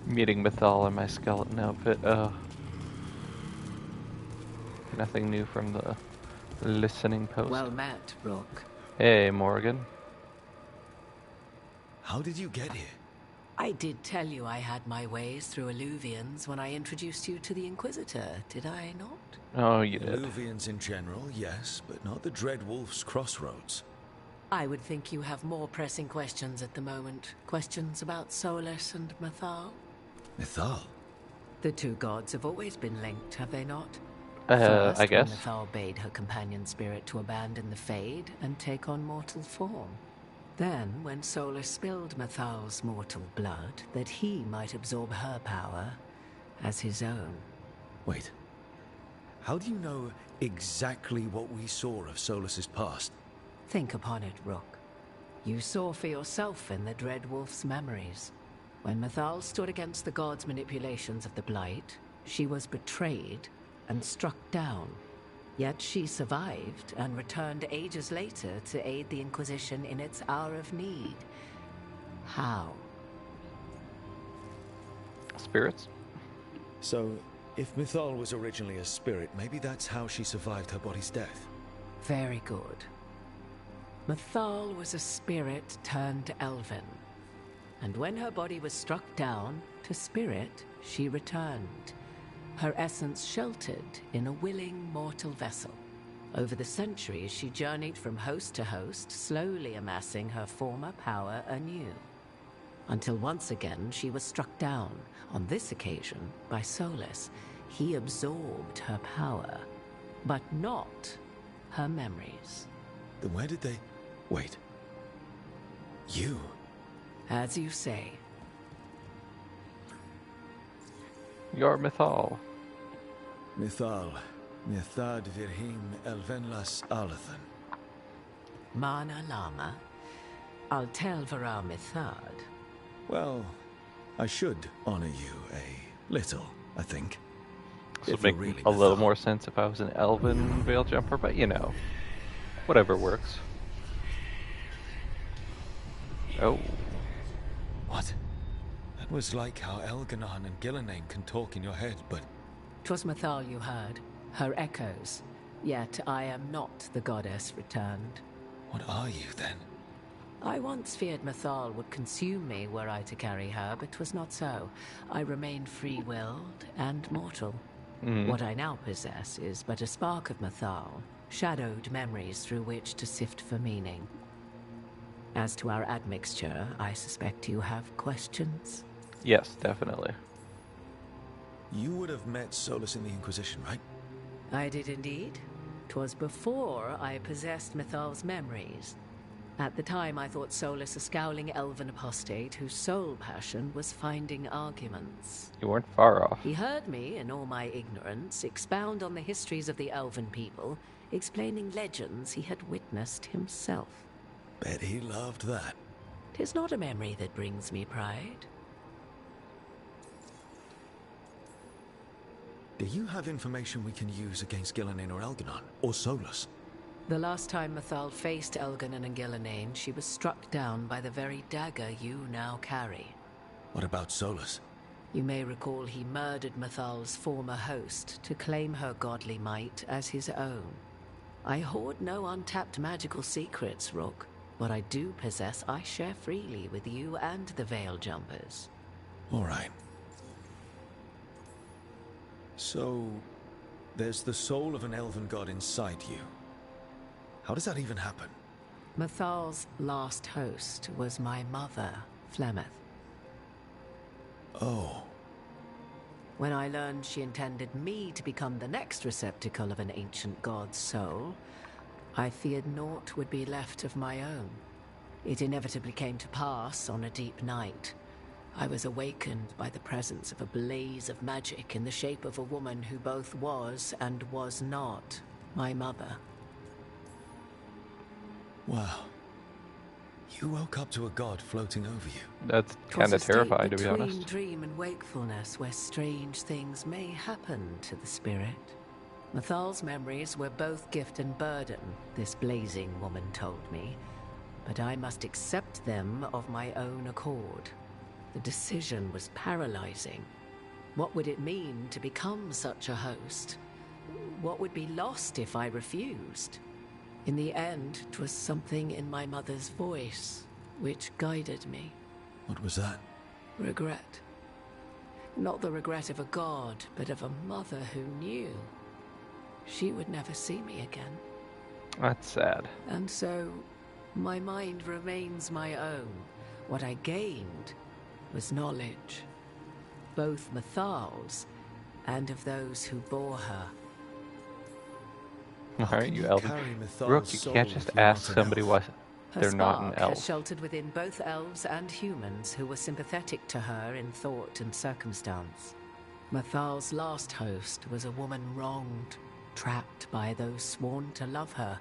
Meeting Mythal in my skeleton outfit. Nothing new from the listening post. Well met, Rook. Hey, Morgan. How did you get here? I did tell you I had my ways through Illuvians when I introduced you to the Inquisitor, did I not? Oh, you did. Illuvians in general, yes, but not the Dread Wolf's crossroads. I would think you have more pressing questions at the moment. Questions about Solus and Mythal? Mythal? The two gods have always been linked, have they not? I guess. When Mythal bade her companion spirit to abandon the Fade and take on mortal form. Then, when Solus spilled Mythal's mortal blood, that he might absorb her power as his own. Wait. How do you know exactly what we saw of Solus's past? Think upon it, Rook. You saw for yourself in the Dread Wolf's memories. When Mythal stood against the gods' manipulations of the Blight, she was betrayed and struck down. Yet she survived and returned ages later to aid the Inquisition in its hour of need. How? Spirits? So, if Mythal was originally a spirit, maybe that's how she survived her body's death. Very good. Mythal was a spirit turned elven. And when her body was struck down, to spirit, she returned. Her essence sheltered in a willing mortal vessel. Over the centuries, she journeyed from host to host, slowly amassing her former power anew. Until once again, she was struck down, on this occasion, by Solus. He absorbed her power, but not her memories. Then where did they... Wait. You... As you say. You're Mythal. Mythal. Mythad Virhim Elvenlas Alathan. Mana Lama. Altel Vara Mythad. Well, I should honor you a little, I think. This would make a little more sense if I was an elven veil jumper, but you know, whatever works. Oh. What? That was like how Elganon and Gillenane can talk in your head, but... 'Twas Mythal you heard, her echoes. Yet I am not the goddess returned. What are you, then? I once feared Mythal would consume me were I to carry her, but 'twas not so. I remain free-willed and mortal. What I now possess is but a spark of Mythal, shadowed memories through which to sift for meaning. As to our admixture, I suspect you have questions? Yes, definitely. You would have met Solus in the Inquisition, right? I did indeed. 'Twas before I possessed Mythal's memories. At the time, I thought Solus a scowling elven apostate whose sole passion was finding arguments. You weren't far off. He heard me, in all my ignorance, expound on the histories of the elven people, explaining legends he had witnessed himself. Bet he loved that. 'Tis not a memory that brings me pride. Do you have information we can use against Gillinan or Elganon, or Solus? The last time Mythal faced Elganon and Gillinan, she was struck down by the very dagger you now carry. What about Solus? You may recall he murdered Mythal's former host to claim her godly might as his own. I hoard no untapped magical secrets, Rook. What I do possess, I share freely with you and the Veil Jumpers. All right. So, there's the soul of an elven god inside you. How does that even happen? Mythal's last host was my mother, Flemeth. Oh. When I learned she intended me to become the next receptacle of an ancient god's soul, I feared naught would be left of my own. It inevitably came to pass on a deep night. I was awakened by the presence of a blaze of magic in the shape of a woman who both was and was not my mother. Wow. You woke up to a god floating over you. That's kind of terrifying, to be honest. Between dream and wakefulness, where strange things may happen to the spirit. Mythal's memories were both gift and burden, this blazing woman told me, but I must accept them of my own accord. The decision was paralyzing. What would it mean to become such a host? What would be lost if I refused? In the end, 'twas something in my mother's voice which guided me. What was that? Regret. Not the regret of a god, but of a mother who knew she would never see me again. That's sad. And so, my mind remains my own. What I gained was knowledge, both Mythal's and of those who bore her. Alright, you elven. Rook, you can't just ask somebody why they're not an elf. Has sheltered within both elves and humans who were sympathetic to her in thought and circumstance. Mythal's last host was a woman wronged, trapped by those sworn to love her.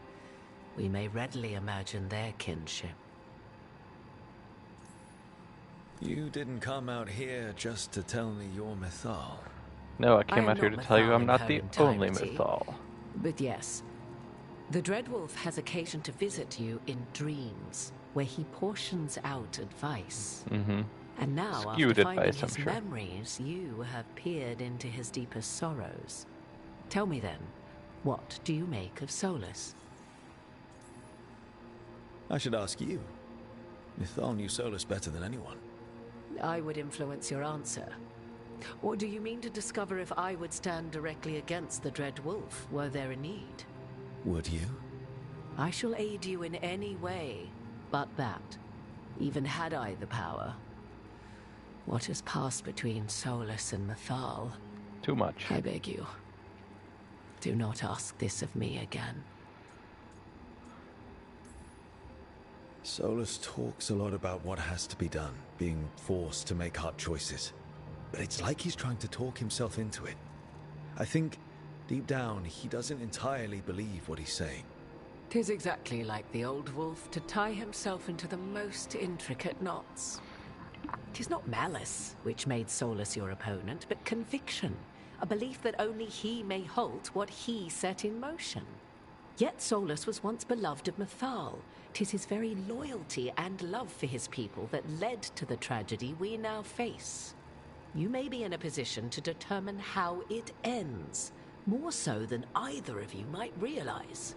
We may readily imagine their kinship. You didn't come out here just to tell me you're Mythal. No, I came out here to tell you I'm not the only Mythal. But yes, the Dreadwolf has occasion to visit you in dreams, where he portions out advice. And now, skewed after finding advice, his I'm sure. memories, you have peered into his deepest sorrows. Tell me then, what do you make of Solus? I should ask you. Mythal knew Solus better than anyone. I would influence your answer. Or do you mean to discover if I would stand directly against the Dread Wolf, were there a need? Would you? I shall aid you in any way but that, even had I the power. What has passed between Solus and Mythal? Too much. I beg you, do not ask this of me again. Solus talks a lot about what has to be done, being forced to make hard choices. But it's like he's trying to talk himself into it. I think, deep down, he doesn't entirely believe what he's saying. 'Tis exactly like the old wolf to tie himself into the most intricate knots. 'Tis not malice which made Solus your opponent, but conviction, a belief that only he may halt what he set in motion. Yet Solus was once beloved of Mythal. 'Tis his very loyalty and love for his people that led to the tragedy we now face. You may be in a position to determine how it ends, more so than either of you might realize.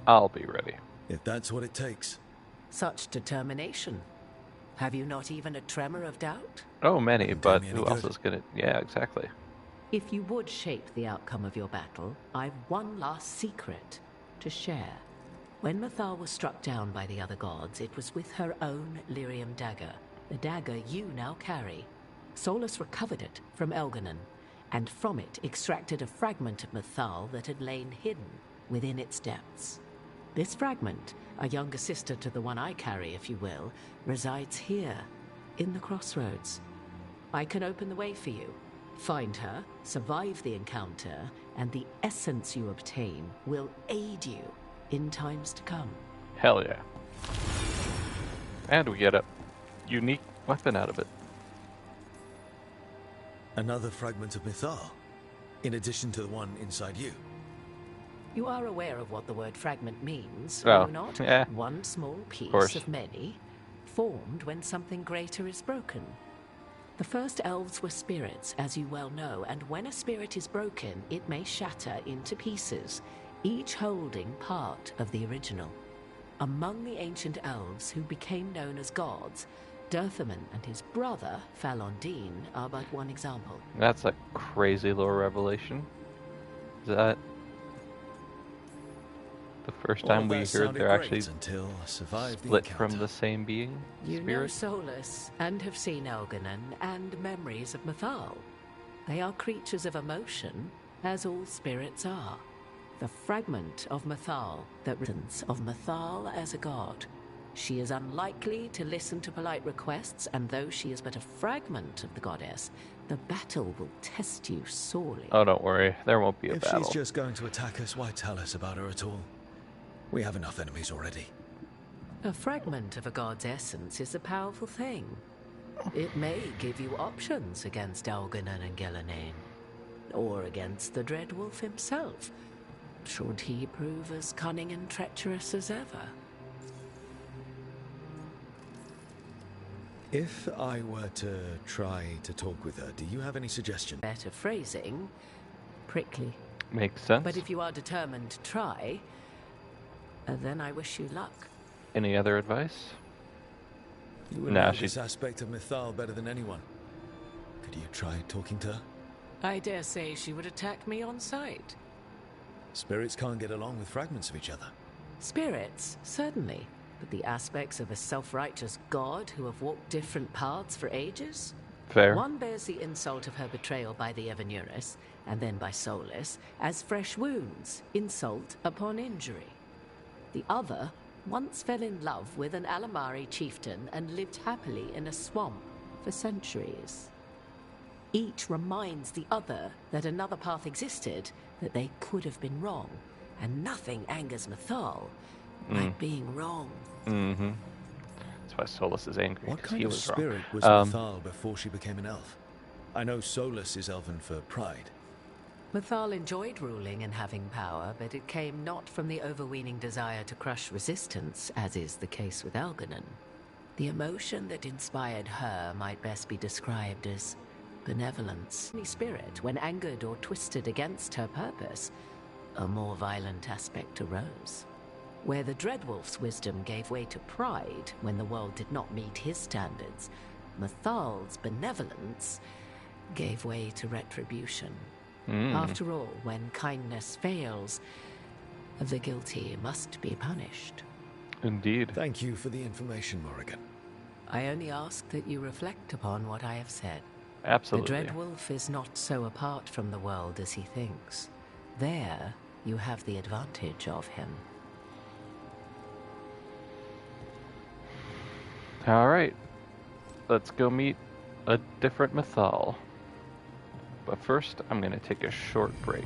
I'll be ready. If that's what it takes. Such determination. Have you not even a tremor of doubt? Oh, many, but me any who else good. is gonna... Yeah, exactly. If you would shape the outcome of your battle, I've one last secret to share. When Mythal was struck down by the other gods, it was with her own lyrium dagger, the dagger you now carry. Solus recovered it from Elganon, and from it extracted a fragment of Mythal that had lain hidden within its depths. This fragment, a younger sister to the one I carry, if you will, resides here, in the crossroads. I can open the way for you. Find her, survive the encounter, and the essence you obtain will aid you in times to come. Hell yeah. And we get a unique weapon out of it. Another fragment of Mythal, in addition to the one inside you. You are aware of what the word fragment means, Oh, are you not? yeah. One small piece of many, formed when something greater is broken. The first elves were spirits, as you well know, and when a spirit is broken, it may shatter into pieces, each holding part of the original. Among the ancient elves who became known as gods, Dirthaman and his brother, Falondine, are but one example. That's a crazy lore revelation. Is that the first time we heard they're actually split from the same being? You know Spirit? Solus, and have seen Elganon, and memories of Mythal. They are creatures of emotion, as all spirits are. The fragment of Mythal that returns of Mythal as a god. She is unlikely to listen to polite requests, and though she is but a fragment of the goddess, the battle will test you sorely. Oh, don't worry. There won't be a battle. If she's just going to attack us, why tell us about her at all? We have enough enemies already. A fragment of a god's essence is a powerful thing. It may give you options against Elganon and Gelanane, or against the Dreadwolf himself, should he prove as cunning and treacherous as ever. If I were to try to talk with her, do you have any suggestion? Better phrasing, prickly. Makes sense. But if you are determined to try, then I wish you luck. Any other advice? You would know this aspect of Mythal better than anyone. Could you try talking to her? I dare say she would attack me on sight. Spirits can't get along with fragments of each other. Spirits, certainly. But the aspects of a self-righteous god who have walked different paths for ages? Fair. One bears the insult of her betrayal by the Evanuris, and then by Solus, as fresh wounds, insult upon injury. The other once fell in love with an Alamari chieftain and lived happily in a swamp for centuries. Each reminds the other that another path existed, that they could have been wrong, and nothing angers Mythal like being wrong. Mm-hmm. That's why Solus is angry. What kind he of was spirit wrong. was Mythal before she became an elf? I know Solus is elven for pride. Mythal enjoyed ruling and having power, but it came not from the overweening desire to crush resistance, as is the case with Elganon. The emotion that inspired her might best be described as benevolence. Any spirit, when angered or twisted against her purpose, a more violent aspect arose. Where the Dreadwolf's wisdom gave way to pride when the world did not meet his standards, Mythal's benevolence gave way to retribution. After all, when kindness fails, the guilty must be punished. Indeed. Thank you for the information, Morrigan. I only ask that you reflect upon what I have said. Absolutely. The Dreadwolf is not so apart from the world as he thinks. There, you have the advantage of him. Alright. Let's go meet a different Mythal. But first, I'm going to take a short break.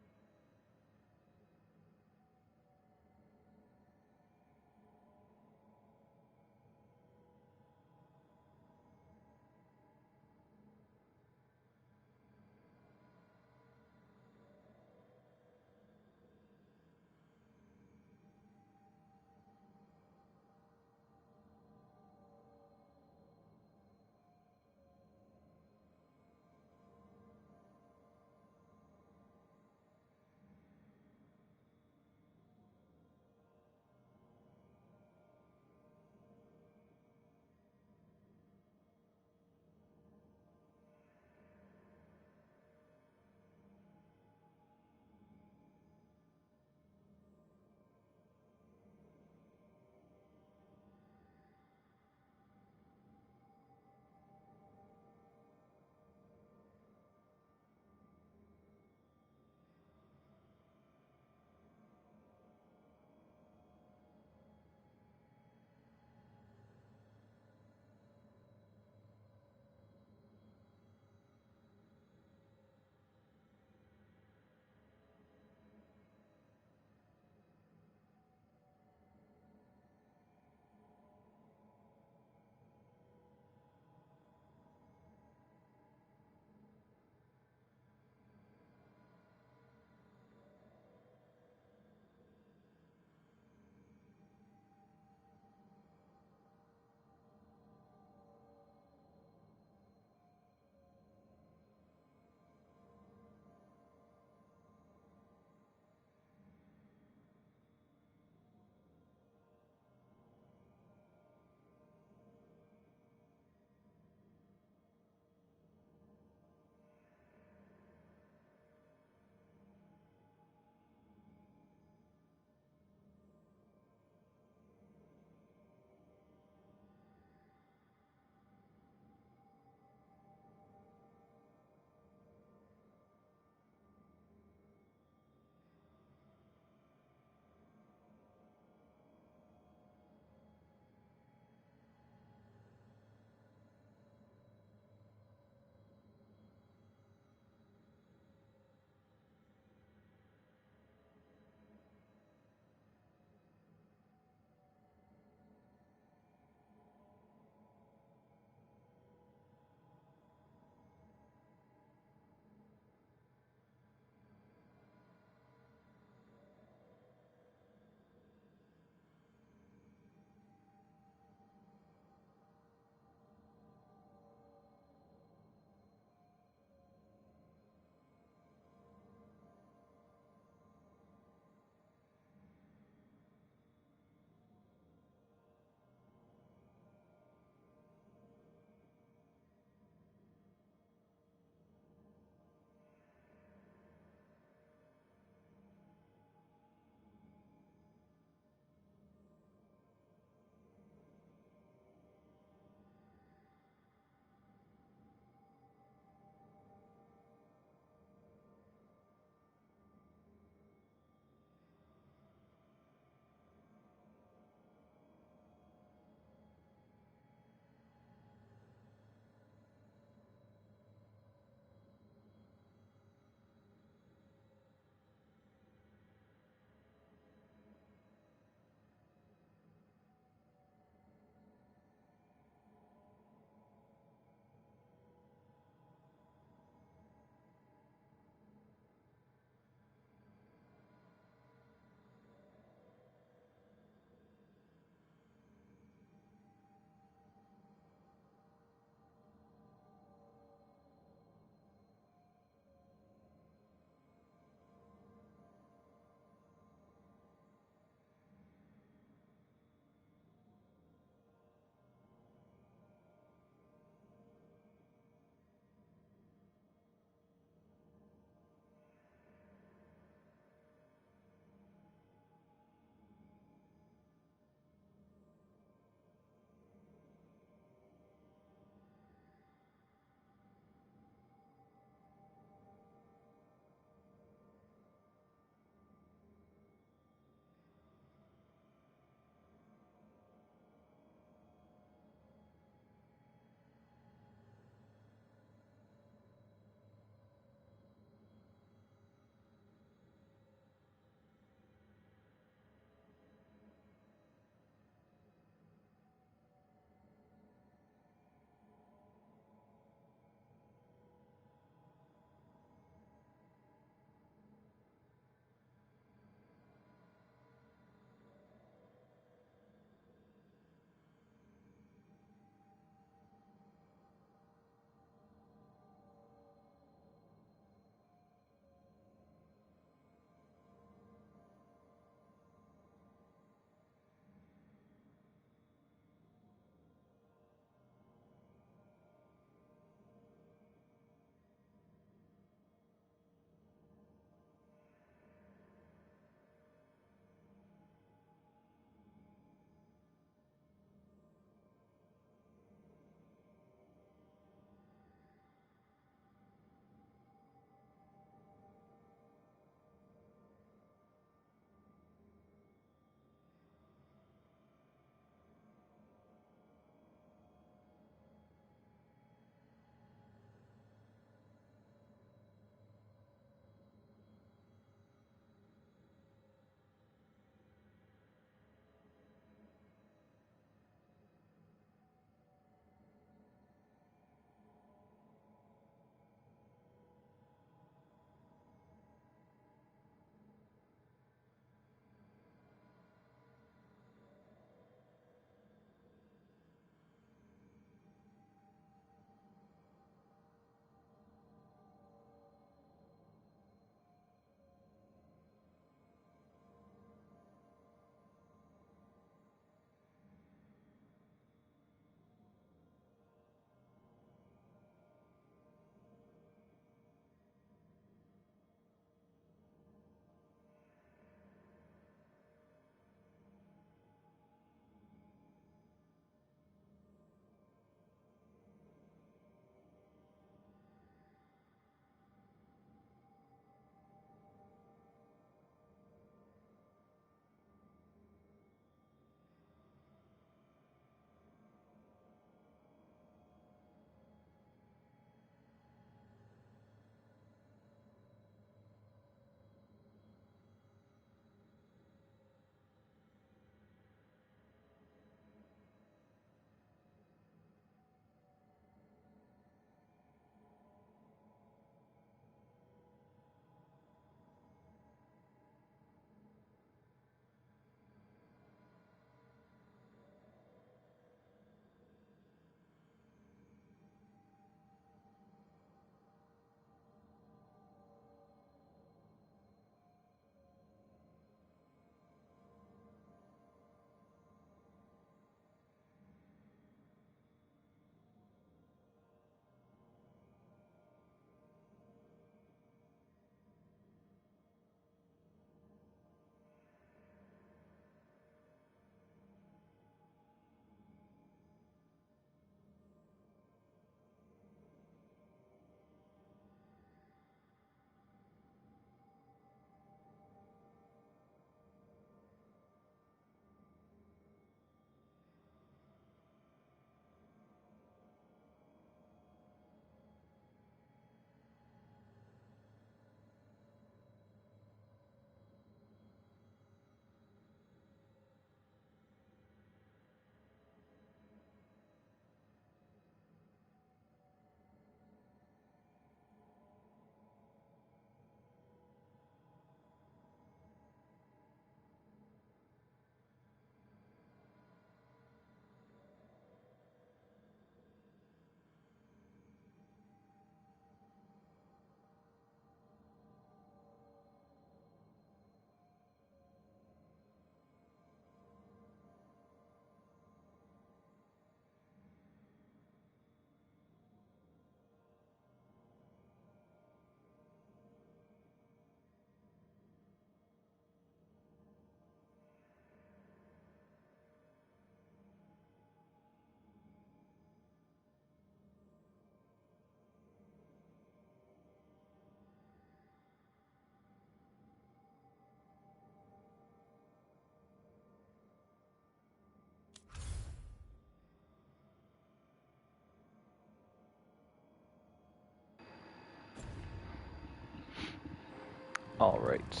Alright.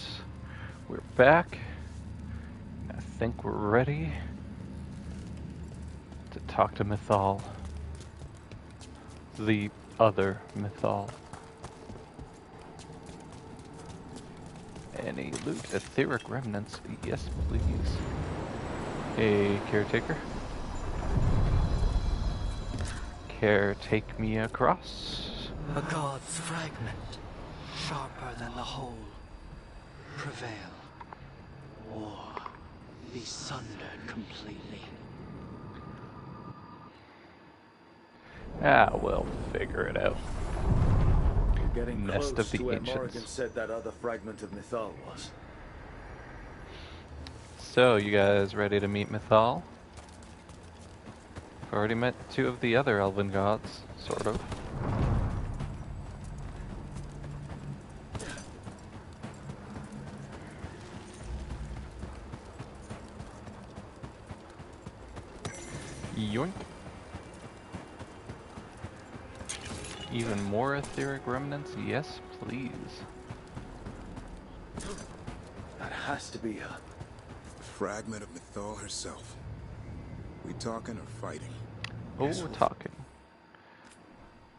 We're back. I think we're ready to talk to Mythal. The other Mythal. Any loot? Etheric remnants? Yes, please. A caretaker. Take me across. A god's fragment, sharper than the whole. Prevail. War. Be sundered completely. Ah, we'll figure it out. You're getting Nest close of the to where Ancients. Morrigan said that other fragment of Mythal was. So, you guys ready to meet Mythal? I've already met two of the other elven gods, sort of. Yoink. Even more etheric remnants? Yes, please. That has to be her. Fragment of Mythal herself. We talking or fighting? Oh, we're talking.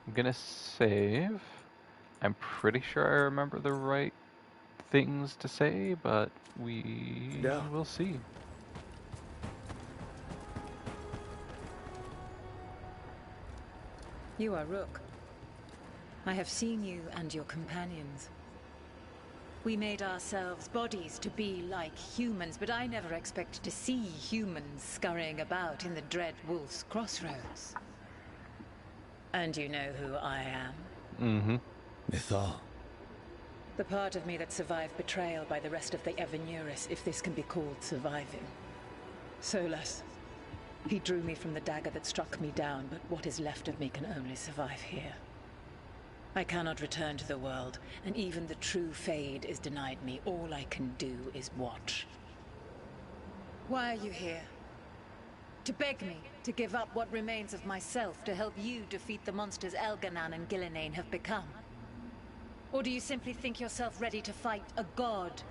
I'm gonna save. I'm pretty sure I remember the right things to say, but we will see. You are Rook. I have seen you and your companions. We made ourselves bodies to be like humans, but I never expected to see humans scurrying about in the dread Wolf's Crossroads. And you know who I am? Mm-hmm. Mythal. The part of me that survived betrayal by the rest of the Evanuris, if this can be called surviving. Solus. He drew me from the dagger that struck me down, but what is left of me can only survive here. I cannot return to the world, and even the true Fade is denied me. All I can do is watch. Why are you here? To beg me to give up what remains of myself to help you defeat the monsters Elganan and Gillenane have become? Or do you simply think yourself ready to fight a god?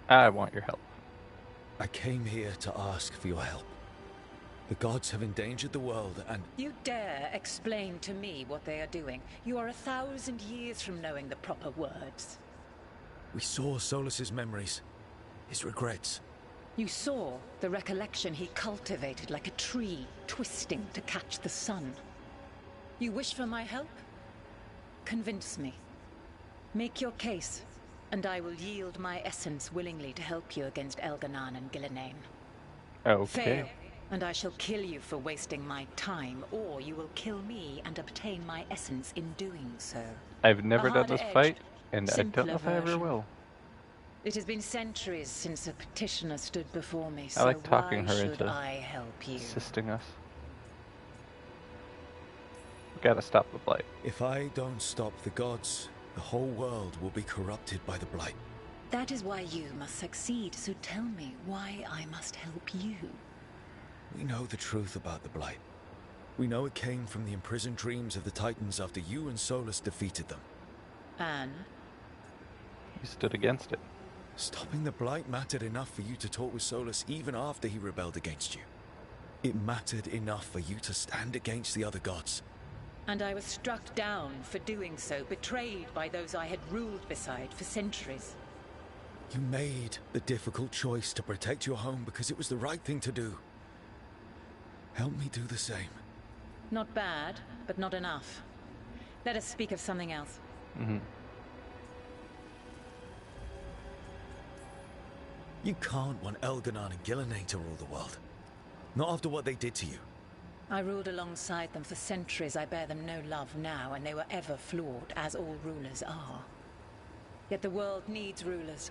I want your help. I came here to ask for your help. The gods have endangered the world and... You dare explain to me what they are doing? You are 1,000 years from knowing the proper words. We saw Solus's memories, his regrets. You saw the recollection he cultivated like a tree, twisting to catch the sun. You wish for my help? Convince me. Make your case, and I will yield my essence willingly to help you against Elganan and Gillenane. Okay. Fail, and I shall kill you for wasting my time, or you will kill me and obtain my essence in doing so. I've never done this harder-edged, fight, and I don't simpler know if I ever version. will. It has been centuries since a petitioner stood before me, I so like talking why her should into I help you? assisting us. We gotta stop the blight. If I don't stop the gods, the whole world will be corrupted by the blight. That is why you must succeed, so tell me why I must help you. We know the truth about the blight. We know it came from the imprisoned dreams of the Titans after you and Solus defeated them. And? You stood against it. Stopping the blight mattered enough for you to talk with Solus even after he rebelled against you. It mattered enough for you to stand against the other gods. And I was struck down for doing so, betrayed by those I had ruled beside for centuries. You made the difficult choice to protect your home because it was the right thing to do. Help me do the same. Not bad, but not enough. Let us speak of something else. Mm-hmm. You can't want Elganan and Gillenane to rule the world. Not after what they did to you. I ruled alongside them for centuries. I bear them no love now, and they were ever flawed, as all rulers are. Yet the world needs rulers.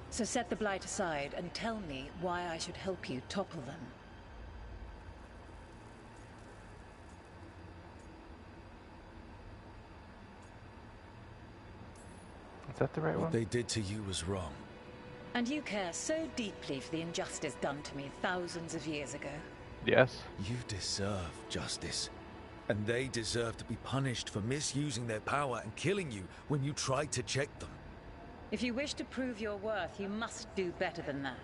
So set the blight aside and tell me why I should help you topple them. Is that the right one? What they did to you was wrong. And you care so deeply for the injustice done to me thousands of years ago. Yes. You deserve justice. And they deserve to be punished for misusing their power and killing you when you tried to check them. If you wish to prove your worth, you must do better than that.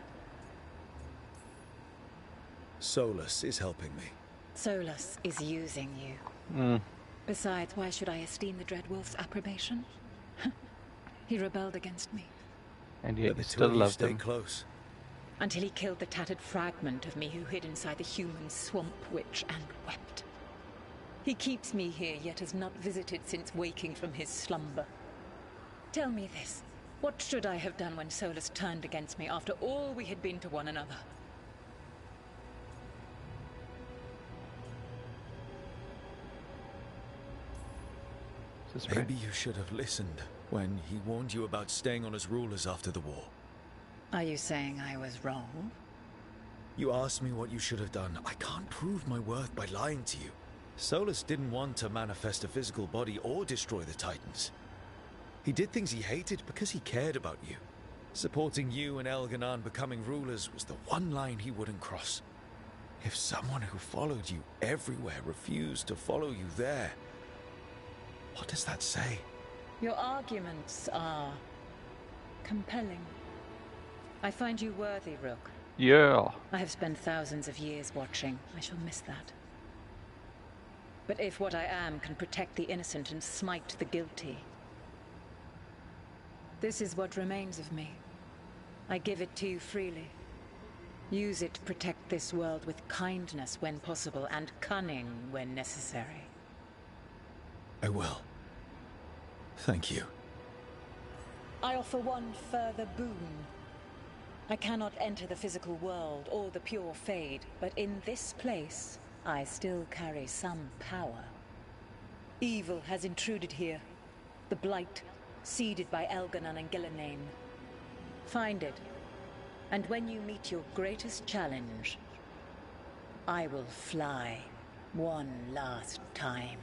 Solus is helping me. Solus is using you. Besides, why should I esteem the Dreadwolf's approbation? He rebelled against me. And yet But you the still two of you love stay them. close. Until he killed the tattered fragment of me who hid inside the human swamp witch and wept. He keeps me here, yet has not visited since waking from his slumber. Tell me this. What should I have done when Solus turned against me after all we had been to one another? Is this right? Maybe you should have listened when he warned you about staying on as rulers after the war. Are you saying I was wrong? You asked me what you should have done. I can't prove my worth by lying to you. Solus didn't want to manifest a physical body or destroy the Titans. He did things he hated because he cared about you. Supporting you and Elganon becoming rulers was the one line he wouldn't cross. If someone who followed you everywhere refused to follow you there, what does that say? Your arguments are compelling. I find you worthy, Rook. Yeah. I have spent thousands of years watching. I shall miss that. But if what I am can protect the innocent and smite the guilty, this is what remains of me. I give it to you freely. Use it to protect this world with kindness when possible and cunning when necessary. I will. Thank you. I offer one further boon. I cannot enter the physical world or the pure Fade, but in this place, I still carry some power. Evil has intruded here. The Blight, seeded by Elganon and Gillenane. Find it, and when you meet your greatest challenge, I will fly one last time.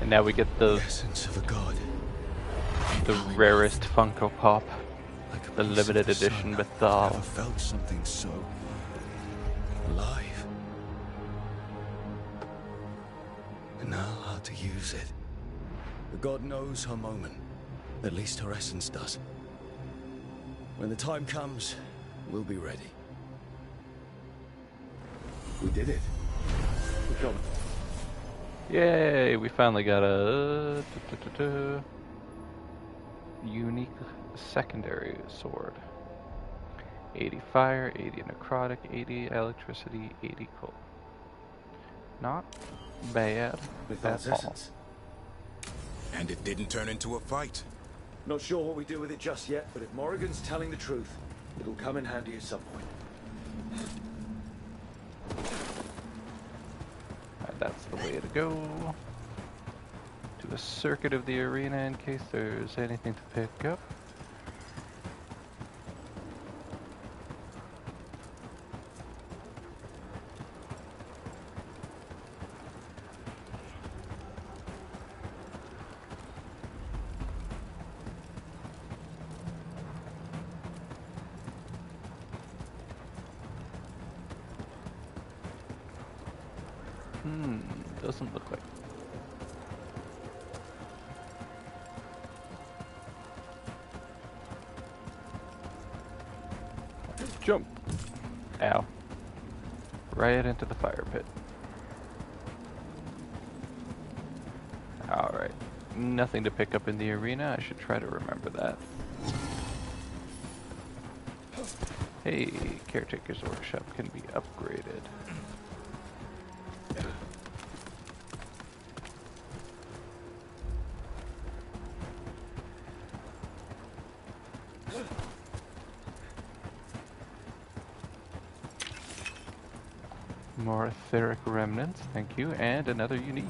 And now we get the essence of a god. The rarest Funko Pop. The limited edition with the I've never felt something so alive. And now how to use it. The god knows her moment. At least her essence does. When the time comes, we'll be ready. We did it. Good job. Yay! We finally got a unique secondary sword. 80 fire, 80 necrotic, 80 electricity, 80 cold. Not bad at all. And it didn't turn into a fight. Not sure what we do with it just yet, but if Morrigan's telling the truth, it'll come in handy at some point. Alright, that's the way to go. Do a circuit of the arena in case there's anything to pick up. Doesn't look like. Jump! Ow. Right into the fire pit. Alright. Nothing to pick up in the arena. I should try to remember that. Hey, Caretaker's Workshop can be upgraded. More etheric remnants, thank you, and another unique.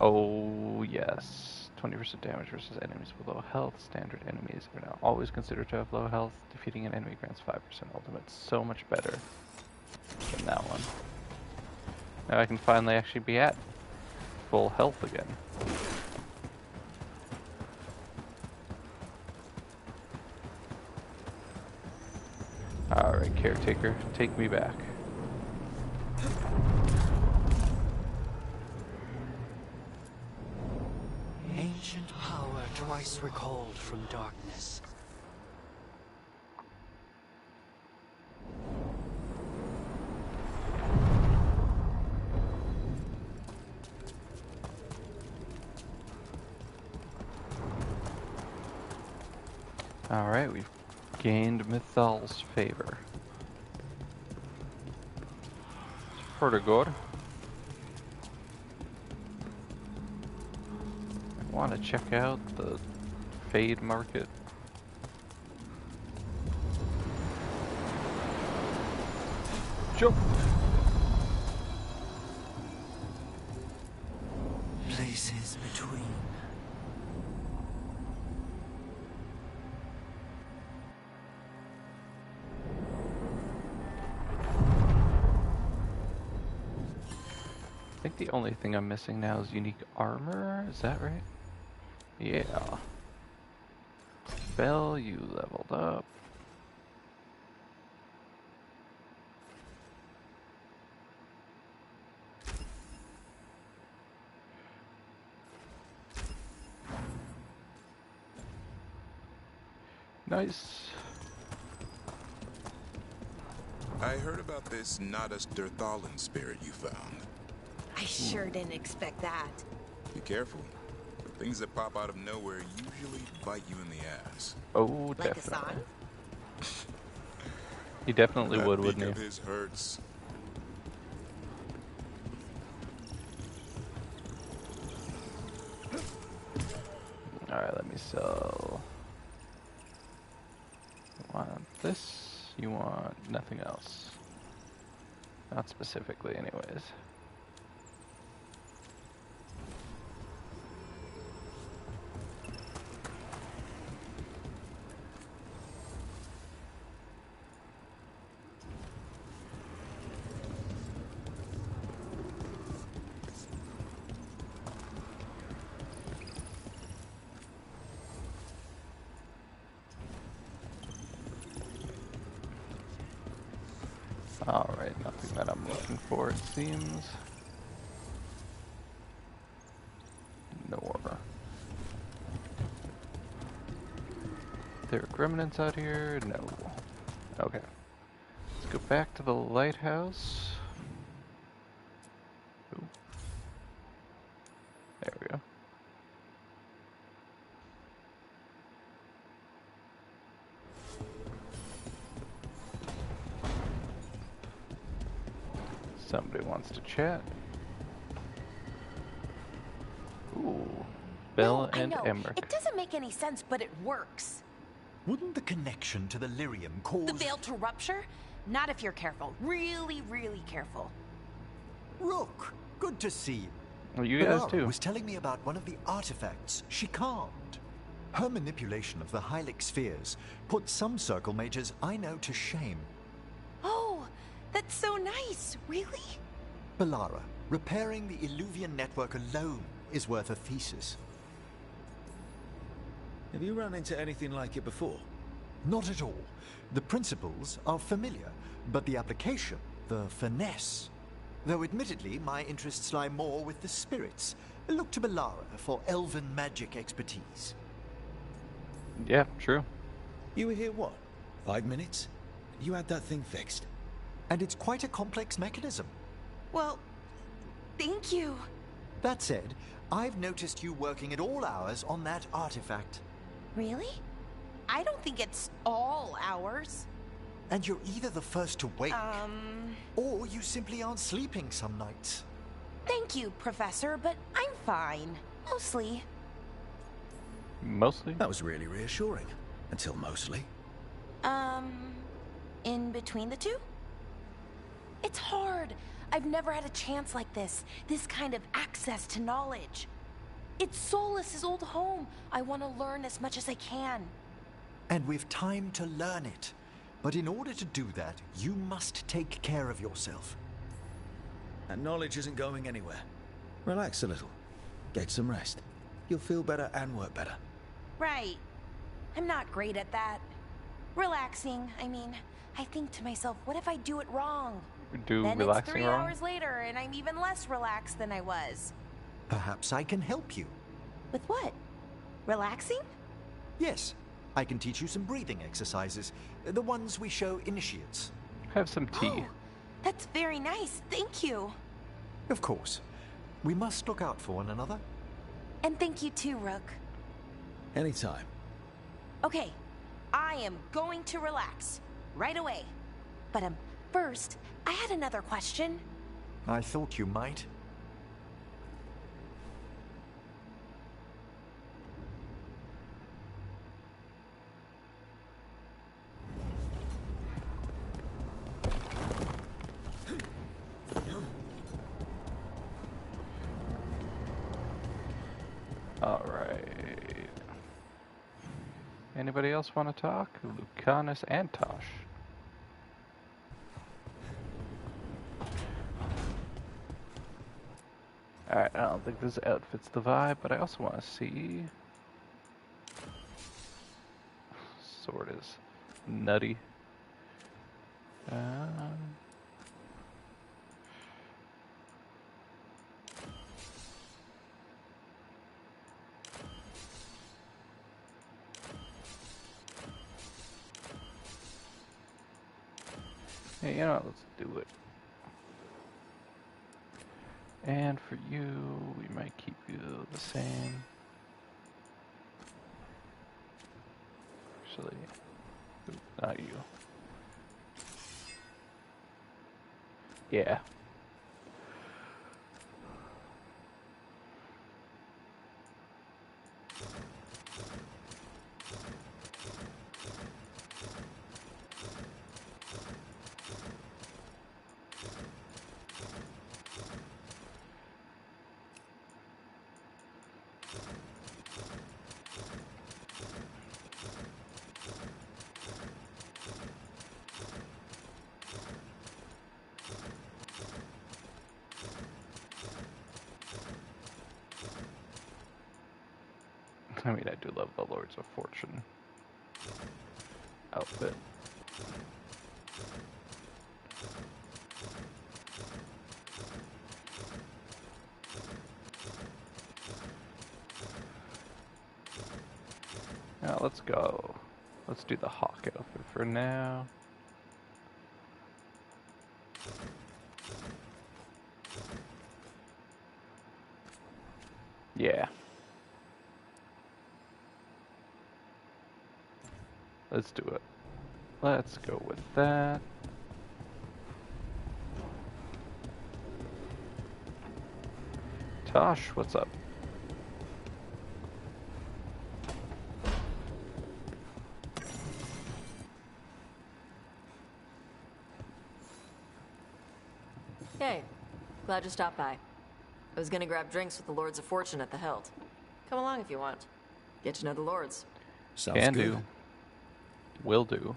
Oh yes, 20% damage versus enemies with low health. Standard enemies are now always considered to have low health. Defeating an enemy grants 5% ultimate. So much better than that one. Now I can finally actually be at full health again. Alright, Caretaker, take me back. once recalled from darkness. Alright, we've gained Mythal's favor. Veilguard. I want to check out the Fade Market. Jump! Places between. I think the only thing I'm missing now is unique armor, is that right? Yeah. Bell, you leveled up. Nice. I heard about this Nadas Derthalin spirit you found. I sure didn't expect that. Be careful. The things that pop out of nowhere usually bite you in the ass. Oh, Like definitely. a song? He definitely That would, beak wouldn't of he? his hurts. Alright, let me sell. You want this? You want nothing else? Not specifically, anyways. Alright, nothing that I'm looking for, it seems. Nor. There are gremlins out here? No. Okay. Let's go back to the lighthouse. Ooh. There we go. Somebody wants to chat. Ooh. Bell I and know. Emmerich. It doesn't make any sense, but it works. Wouldn't the connection to the lyrium cause... The veil to rupture? Not if you're careful. Really, really careful. Rook, good to see you. Well, you guys Belara too. was telling me about one of the artifacts she calmed. Her manipulation of the Hylic spheres put some circle mages I know to shame. Oh, that's so nice. Really? Belara, repairing the Illuvian network alone is worth a thesis. Have you run into anything like it before? Not at all. The principles are familiar, but the application, the finesse. Though admittedly, my interests lie more with the spirits. Look to Belara for elven magic expertise. Yeah, true. You were here, what, 5 minutes? You had that thing fixed. And it's quite a complex mechanism. Well, thank you. That said, I've noticed you working at all hours on that artifact. Really? I don't think it's all ours. And you're either the first to wake, or you simply aren't sleeping some nights. Thank you, Professor, but I'm fine. Mostly. Mostly? That was really reassuring. Until mostly. In between the two? It's hard. I've never had a chance like this. This kind of access to knowledge. It's Solus' old home. I want to learn as much as I can. And we've time to learn it. But in order to do that, you must take care of yourself. And knowledge isn't going anywhere. Relax a little. Get some rest. You'll feel better and work better. Right. I'm not great at that. Relaxing, I mean, I think to myself, what if I do it wrong? Do then relaxing it's 3 wrong? hours later, and I'm even less relaxed than I was. Perhaps I can help you. With what? Relaxing? Yes, I can teach you some breathing exercises, the ones we show initiates. Have some tea. Oh, that's very nice. Thank you. Of course. We must look out for one another. And thank you too, Rook. Anytime. Okay, I am going to relax right away. But first, I had another question. I thought you might. Alright. Anybody else want to talk? Lucanus and Tosh. Alright, I don't think this outfits the vibe, but I also want to see... Sword is nutty. Hey, you know what, let's do it. And for you, we might keep you the same. Actually, not you. Yeah. I mean, I do love the Lords of Fortune outfit. Now let's go. Let's do the Hawk outfit for now. Yeah. Let's do it. Let's go with that. Tosh, what's up? Hey, glad you stopped by. I was gonna grab drinks with the Lords of Fortune at the Hilt. Come along if you want. Get to know the Lords. Sounds Can good. do. Will do.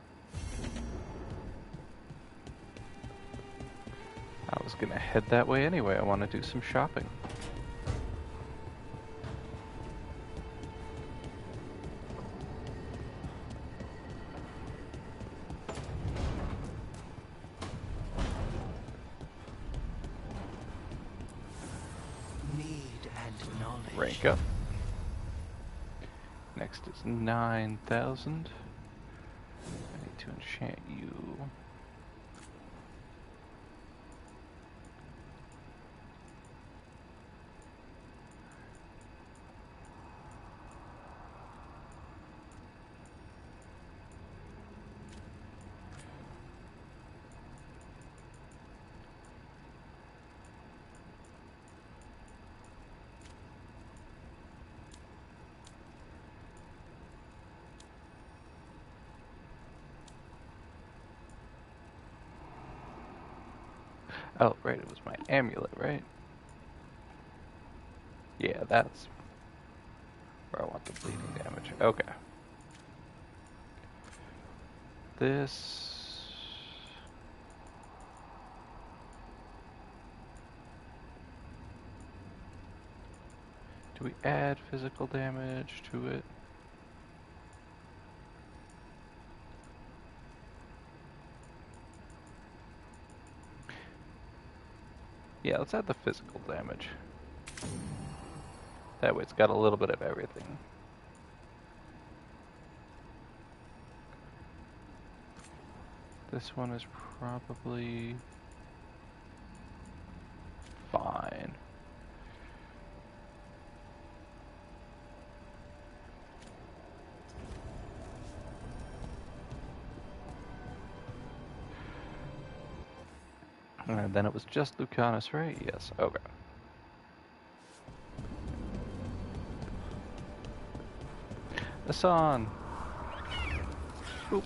I was gonna head that way anyway. I want to do some shopping. Need and knowledge. Rank up. Next is 9,000. I need to enchant you. Oh, right, it was my amulet, right? Yeah, that's where I want the bleeding damage. Okay. This... Do we add physical damage to it? Yeah, let's add the physical damage. That way it's got a little bit of everything. This one is probably fine. And then it was just Lucanus, right? Yes, okay. Hassan! Oop.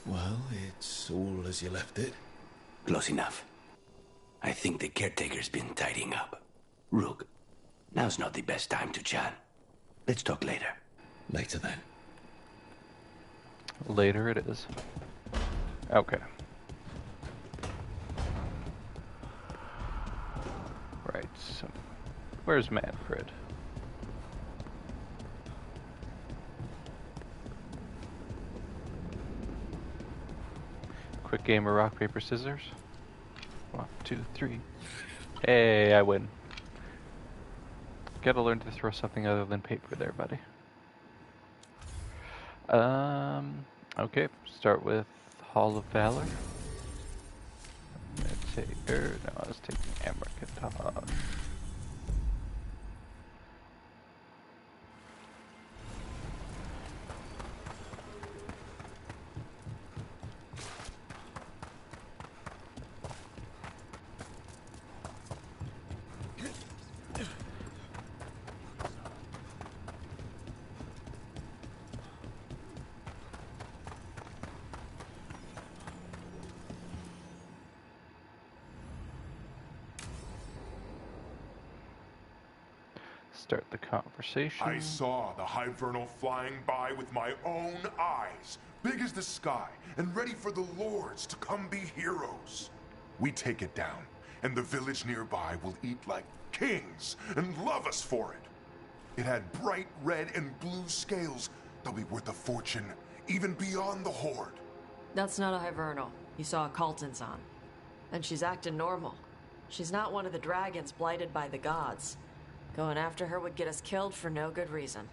Well, it's all as you left it. Close enough. I think the caretaker's been tidying up. Rook, now's not the best time to chat. Let's talk later. Later then. Later it is. Okay. Right, so where's Manfred? Quick game of rock, paper, scissors. 1, 2, 3. Hey, I win. Gotta learn to throw something other than paper there, buddy. Okay, start with Hall of Valor. I'm gonna take, no, I was taking Amricatage. Start the conversation. I saw the Hivernal flying by with my own eyes, big as the sky, and ready for the lords to come be heroes. We take it down, and the village nearby will eat like kings and love us for it. It had bright red and blue scales. They'll be worth a fortune, even beyond the Horde. That's not a Hivernal. You saw a Kaltanzan. And she's acting normal. She's not one of the dragons blighted by the gods. Going after her would get us killed for no good reason.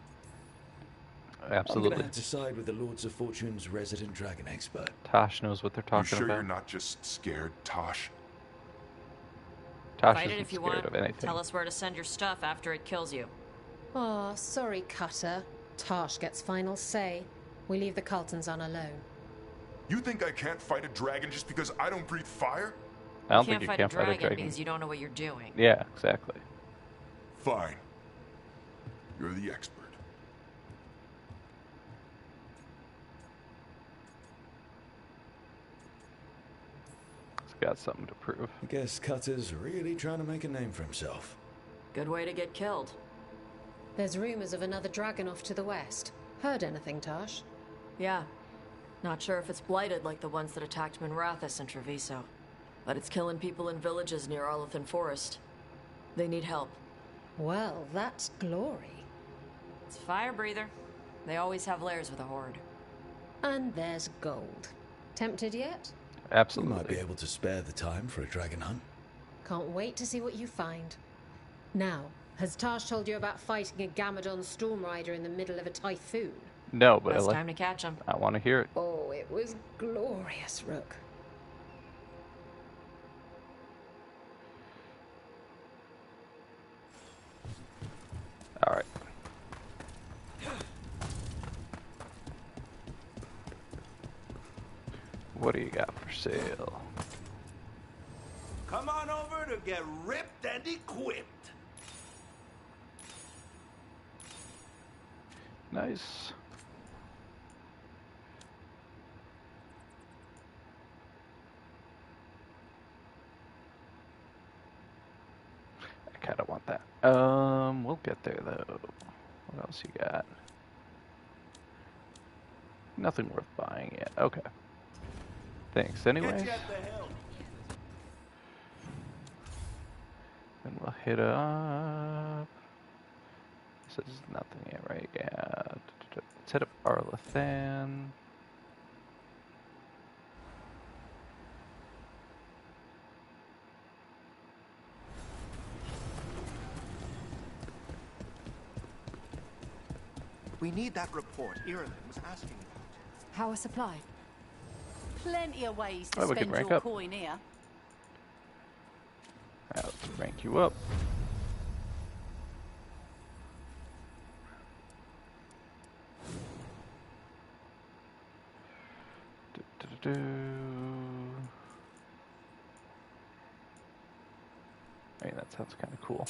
Absolutely. I'm gonna have to side with the Lords of Fortune's resident dragon expert. Tosh knows what they're talking You sure about. you're not just scared, Tosh? Tosh Fight it isn't if you scared want. of anything. Tell us where to send your stuff after it kills you. Aw, sorry, Cutter. Tosh gets final say. We leave the Kaltanzan alone. You think I can't fight a dragon just because I don't breathe fire? I don't think you can't fight a dragon. Because you don't know what you're doing. Yeah, exactly. Fine. You're the expert. He's got something to prove. I guess Cutter's really trying to make a name for himself. Good way to get killed. There's rumors of another dragon off to the west. Heard anything, Tosh? Yeah. Not sure if it's blighted like the ones that attacked Minrathous and Treviso. But it's killing people in villages near Arlethan Forest. They need help. Well, that's glory. It's a fire breather. They always have lairs with a horde. And there's gold. Tempted yet? Absolutely. We might be able to spare the time for a dragon hunt. Can't wait to see what you find. Now, has Tosh told you about fighting a Gamadon Stormrider in the middle of a typhoon? No, but It's time to catch him. I want to hear it. Oh, it was glorious, Rook. All right. What do you got for sale? Come on over to get ripped and equipped. Nice. I kind of want that. We'll get there though. What else you got? Nothing worth buying yet. Okay. Thanks anyway. And we'll hit up. This is nothing yet, right? Yeah. Let's hit up Arlethan. We need that report Ireland was asking about. Power supply. Plenty of ways to Oh, we can spend rank your up. coin here. Alright, let's rank you up. Do. I mean, that sounds kind of cool.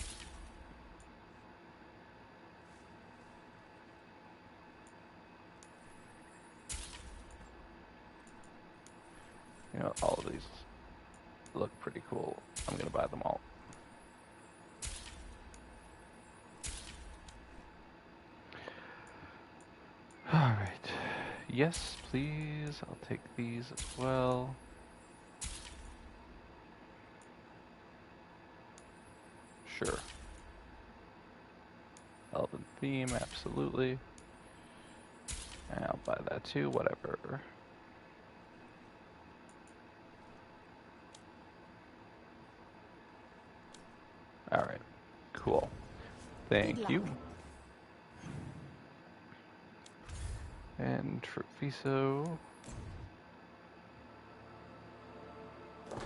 You know, all of these look pretty cool. I'm gonna buy them all. Alright. Yes, please. I'll take these as well. Sure. Elven theme, absolutely. And I'll buy that too, whatever. Alright, cool. Thank you. And Treviso. I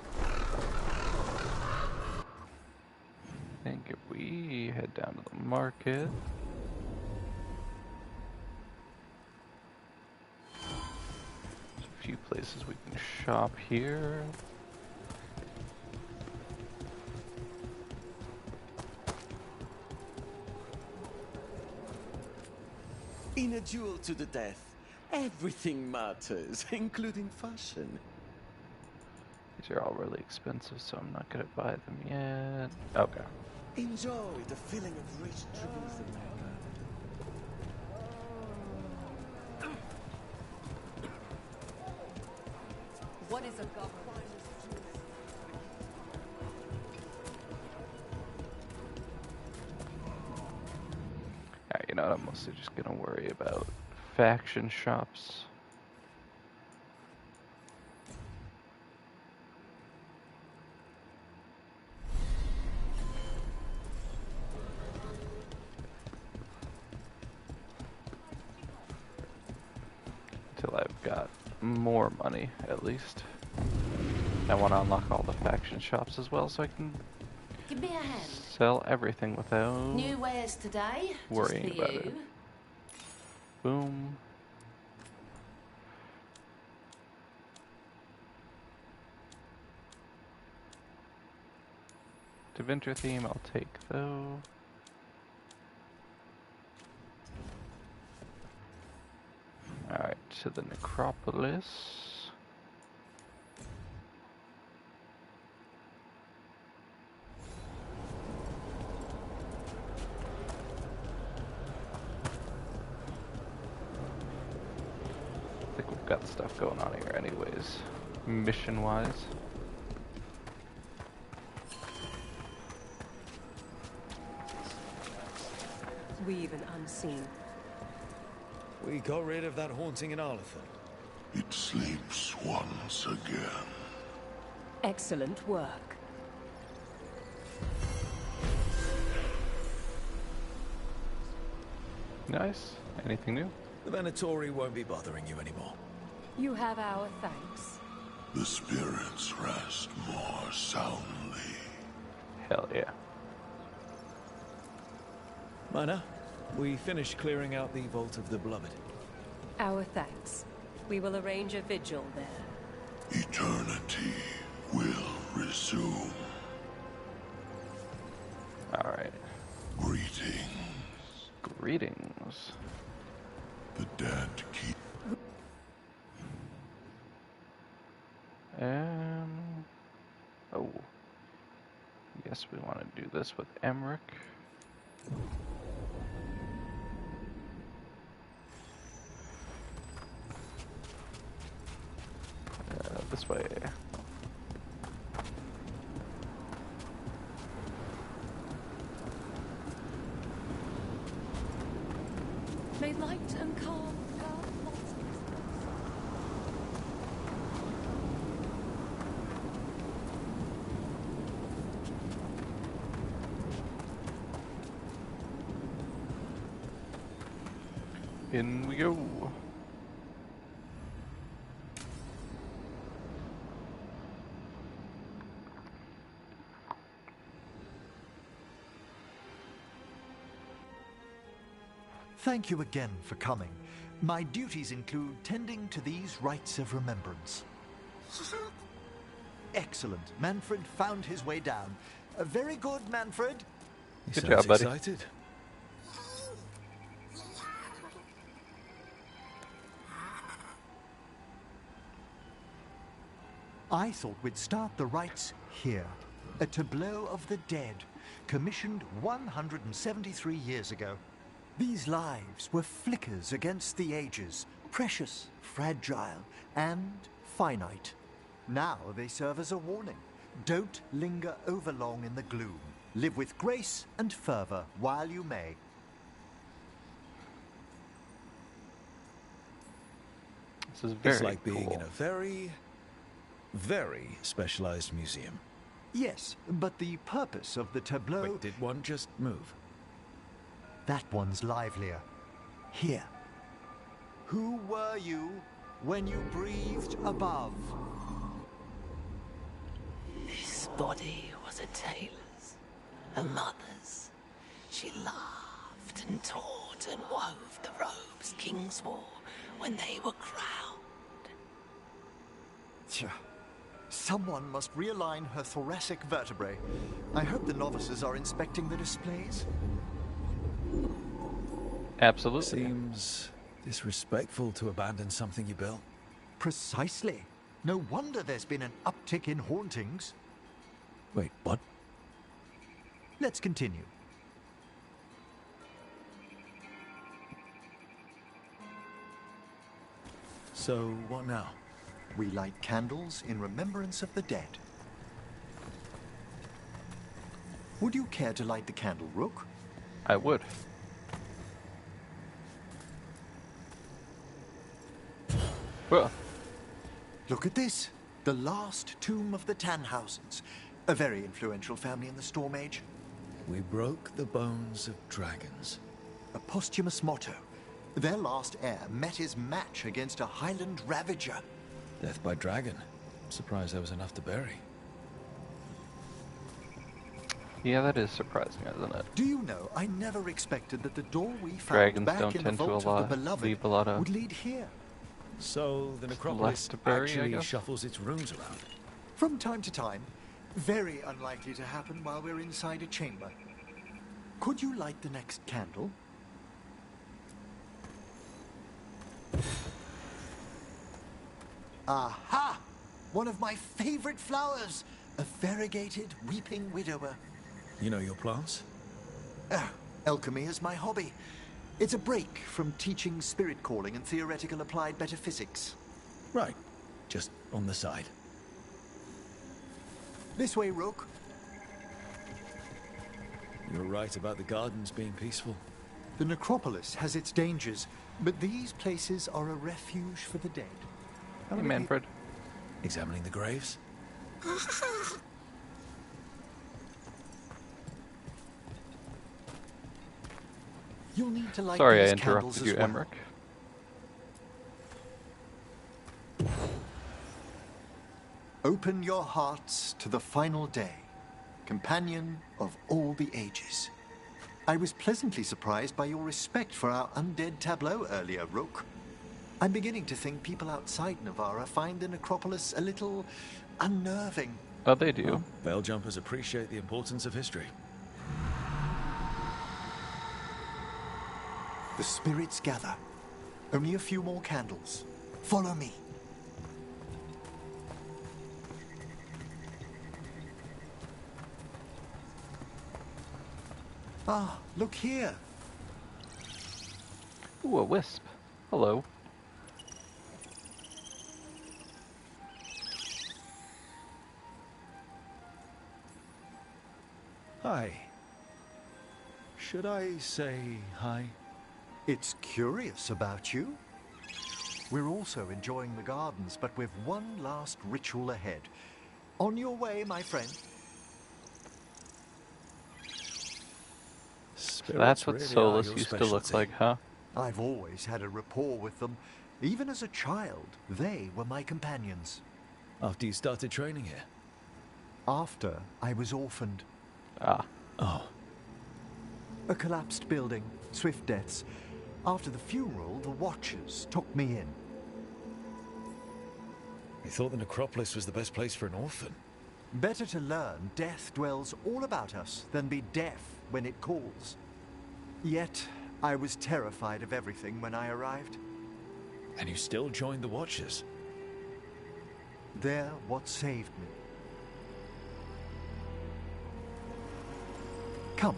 think if we head down to the market. There's a few places we can shop here. In a duel to the death, everything matters, including fashion. These are all really expensive, so I'm not gonna buy them yet. Okay. Enjoy the feeling of rich truth and What is a government? Alright, you know what? I'm mostly just gonna worry about faction shops. Until I've got more money, at least. I want to unlock all the faction shops as well, so I can Give me a hand. sell everything without New wares today. worrying just for about you. it. Boom. Deventer theme, I'll take though. Alright, to the necropolis. I think we've got stuff going on here anyways, mission-wise. Weave and unseen. We got rid of that haunting in Arlathan. It sleeps once again. Excellent work. Nice. Anything new? The Venatori won't be bothering you anymore. You have our thanks. The spirits rest more soundly. Hell yeah. Mina, we finished clearing out the Vault of the Beloved. Our thanks. We will arrange a vigil there. Eternity will resume. Alright. Greetings. Greetings. The dead keep... Oh. Yes, we want to do this with Emmerich. This way. May light and calm guard monsters. In we go. Thank you again for coming. My duties include tending to these rites of remembrance. Excellent. Manfred found his way down. Very good, Manfred. Good job, buddy. Excited. I thought we'd start the rites here. A tableau of the dead, commissioned 173 years ago. These lives were flickers against the ages, precious, fragile, and finite. Now they serve as a warning. Don't linger overlong in the gloom. Live with grace and fervor while you may. This is very It's like being cool. in a very, very specialized museum. Yes, but the purpose of the tableau... Wait, did one just move? That one's livelier. Here. Who were you when you breathed above? This body was a tailor's, a mother's. She laughed and taught and wove the robes kings wore when they were crowned. Tch. Someone must realign her thoracic vertebrae. I hope the novices are inspecting the displays. Absolutely. Seems disrespectful to abandon something you built. Precisely. No wonder there's been an uptick in hauntings. Wait, what? Let's continue. So, what now? We light candles in remembrance of the dead. Would you care to light the candle, Rook? I would. Well, look at this. The last tomb of the Tannhausens. A very influential family in the Storm Age. We broke the bones of dragons. A posthumous motto. Their last heir met his match against a Highland Ravager. Death by dragon. I'm surprised there was enough to bury. yeah, that is surprising, isn't it? Do you know, I never expected that the door we found Dragons back don't in the tend to vault of the Beloved leave a lot of would lead here. So, the less necropolis to bury, I actually guess? shuffles its rooms around. From time to time. Very unlikely to happen while we're inside a chamber. Could you light the next candle? Aha! One of my favorite flowers! A variegated weeping widower. You know your plants? Alchemy is my hobby. It's a break from teaching spirit calling and theoretical applied metaphysics. Right. Just on the side. This way, Rook. You're right about the gardens being peaceful. The necropolis has its dangers, but these places are a refuge for the dead. Hey, Manfred. Examining the graves? You'll need to light Sorry I these candles interrupted you, as well. Emmerich. Open your hearts to the final day, companion of all the ages. I was pleasantly surprised by your respect for our undead tableau earlier, Rook. I'm beginning to think people outside Navarra find the necropolis a little unnerving. Oh, they do. Veil jumpers appreciate the importance of history. The spirits gather. Only a few more candles. Follow me. Ah, look here. Ooh, a wisp. Hello. Hi. Should I say hi? It's curious about you. We're also enjoying the gardens, but with one last ritual ahead. On your way, my friend. So that's what Solus used to look like, huh? I've always had a rapport with them. Even as a child, they were my companions. After you started training here? After I was orphaned. Ah. Oh. A collapsed building, swift deaths. After the funeral, the Watchers took me in. I thought the necropolis was the best place for an orphan. Better to learn death dwells all about us than be deaf when it calls. Yet, I was terrified of everything when I arrived. And you still joined the Watchers? They're what saved me. Come,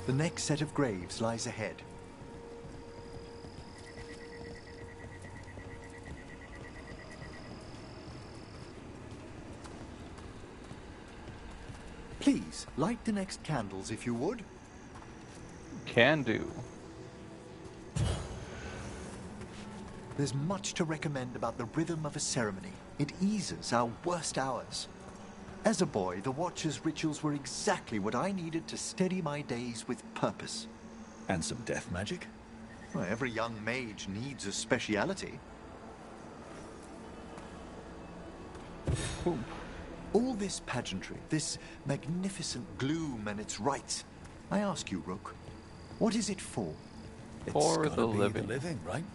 the next set of graves lies ahead. Please, light the next candles if you would. Can do. There's much to recommend about the rhythm of a ceremony. It eases our worst hours. As a boy, the Watcher's rituals were exactly what I needed to steady my days with purpose. And some death magic? Well, every young mage needs a speciality. All this pageantry, this magnificent gloom and its rites. I ask you, Rook, what is it for? For the living. The living, right?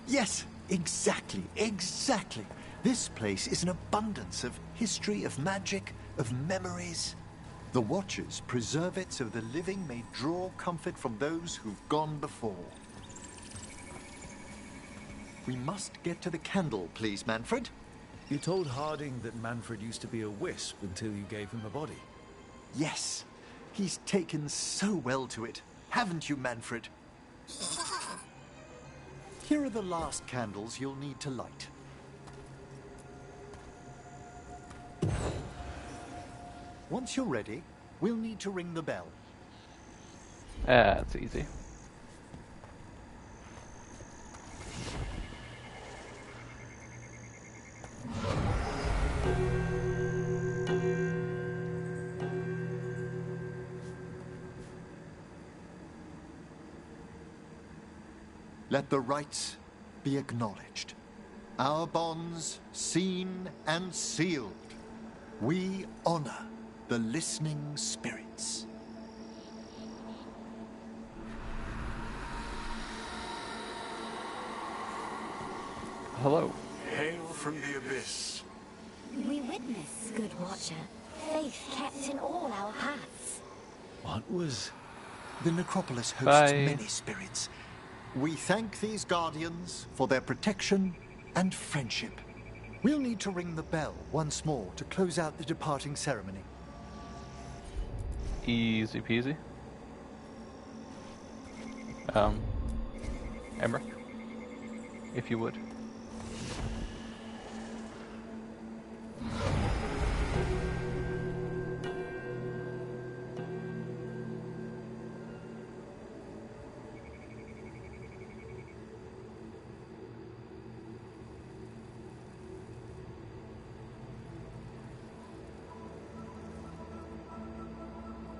Yes, exactly, exactly. This place is an abundance of history, of magic, of memories. The Watchers preserve it so the living may draw comfort from those who've gone before. We must get to the candle, please, Manfred. You told Harding that Manfred used to be a wisp until you gave him a body. Yes, he's taken so well to it. Haven't you, Manfred? Here are the last candles you'll need to light. Once you're ready, we'll need to ring the bell. That's easy. Let the rites be acknowledged. Our bonds seen and sealed. We honor the listening spirits. Hello. Hail from the abyss. We witness, good Watcher, faith kept in all our paths. What was... The necropolis hosts Bye. many spirits. We thank these guardians for their protection and friendship. We'll need to ring the bell once more to close out the departing ceremony. Easy peasy. Emmerich, if you would.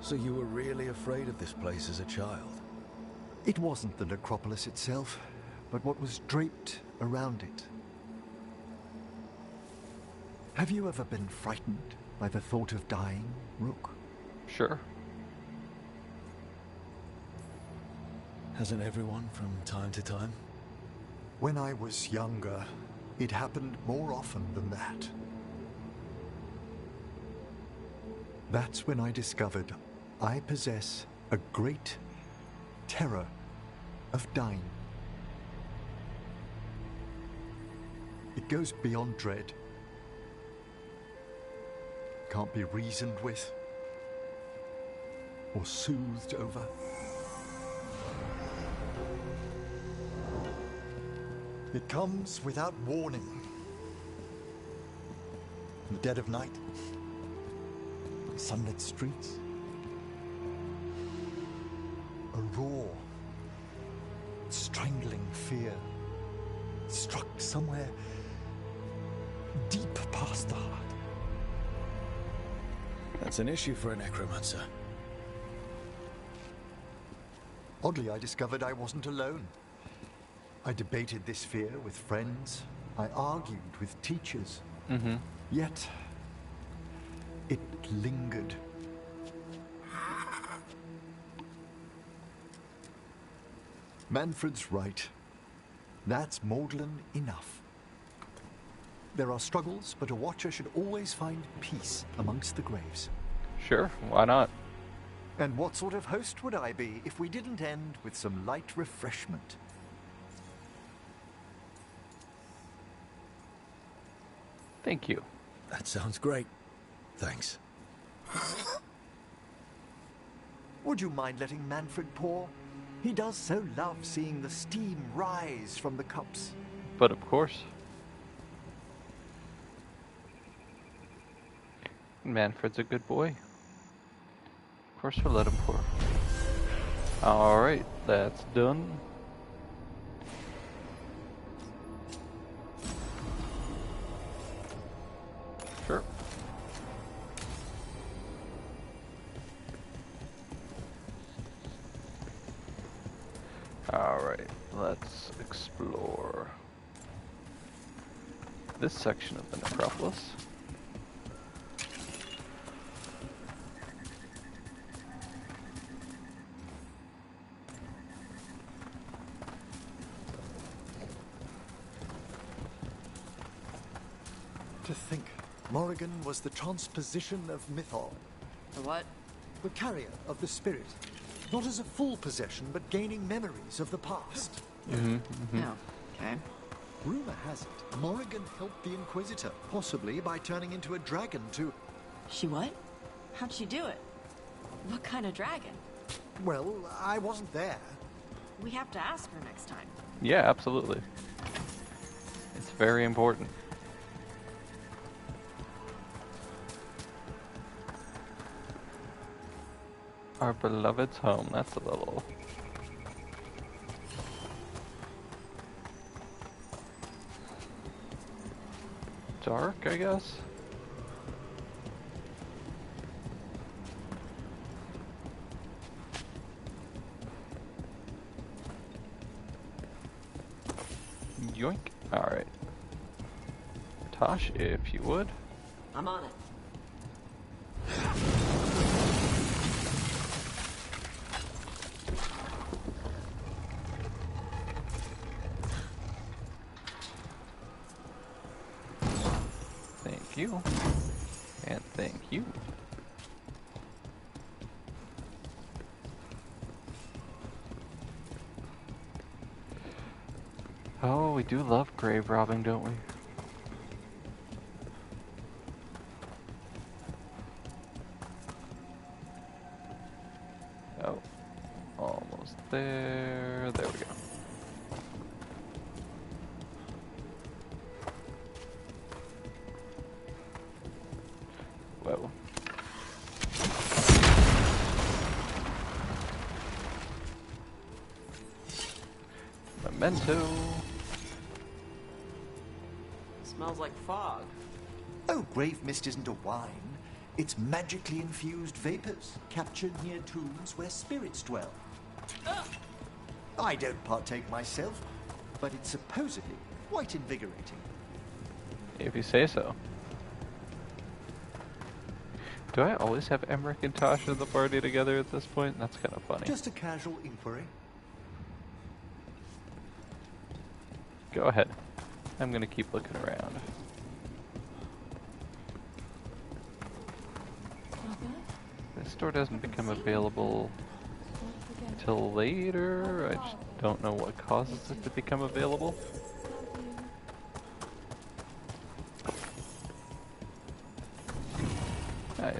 So you were really afraid of this place as a child? It wasn't the necropolis itself, but what was draped around it. Have you ever been frightened by the thought of dying, Rook? Sure. Hasn't everyone from time to time? When I was younger, it happened more often than that. That's when I discovered I possess a great terror of dying. It goes beyond dread. Can't be reasoned with or soothed over. It comes without warning. In the dead of night, sunlit streets, a raw, strangling fear struck somewhere deep past the heart. That's an issue for a necromancer. Oddly, I discovered I wasn't alone. I debated this fear with friends. I argued with teachers. Yet, it lingered. Manfred's right. That's maudlin enough. There are struggles, but a watcher should always find peace amongst the graves. Sure, why not? And what sort of host would I be if we didn't end with some light refreshment? Thank you. That sounds great. Thanks. Would you mind letting Manfred pour? He does so love seeing the steam rise from the cups. But of course. Manfred's a good boy. Of course we'll let him pour. Alright, that's done. Sure. Alright, let's explore this section of the necropolis. To think, Morrigan was the transposition of Mythol. The what? The carrier of the spirit. Not as a full possession, but gaining memories of the past. Oh, okay. Rumor has it, Morrigan helped the Inquisitor, possibly by turning into a dragon to... She what? How'd she do it? What kind of dragon? Well, I wasn't there. We have to ask her next time. Yeah, absolutely. It's very important. Our beloved's home, that's a little... dark, I guess? Yoink. Alright. Tosh, if you would. I'm on it. Thank you. And thank you. Oh, we do love grave robbing, don't we? Oh, almost there. There we go. Whoa. Memento. Smells like fog. Oh, grave mist isn't a wine. It's magically infused vapors, captured near tombs where spirits dwell. I don't partake myself, but it's supposedly quite invigorating. If you say so. Do I always have Emmerich and Tasha in the party together at this point? That's kind of funny. Just a casual inquiry. Go ahead. I'm gonna keep looking around. This door doesn't become available till later. I just don't know what causes it to become available. Nice.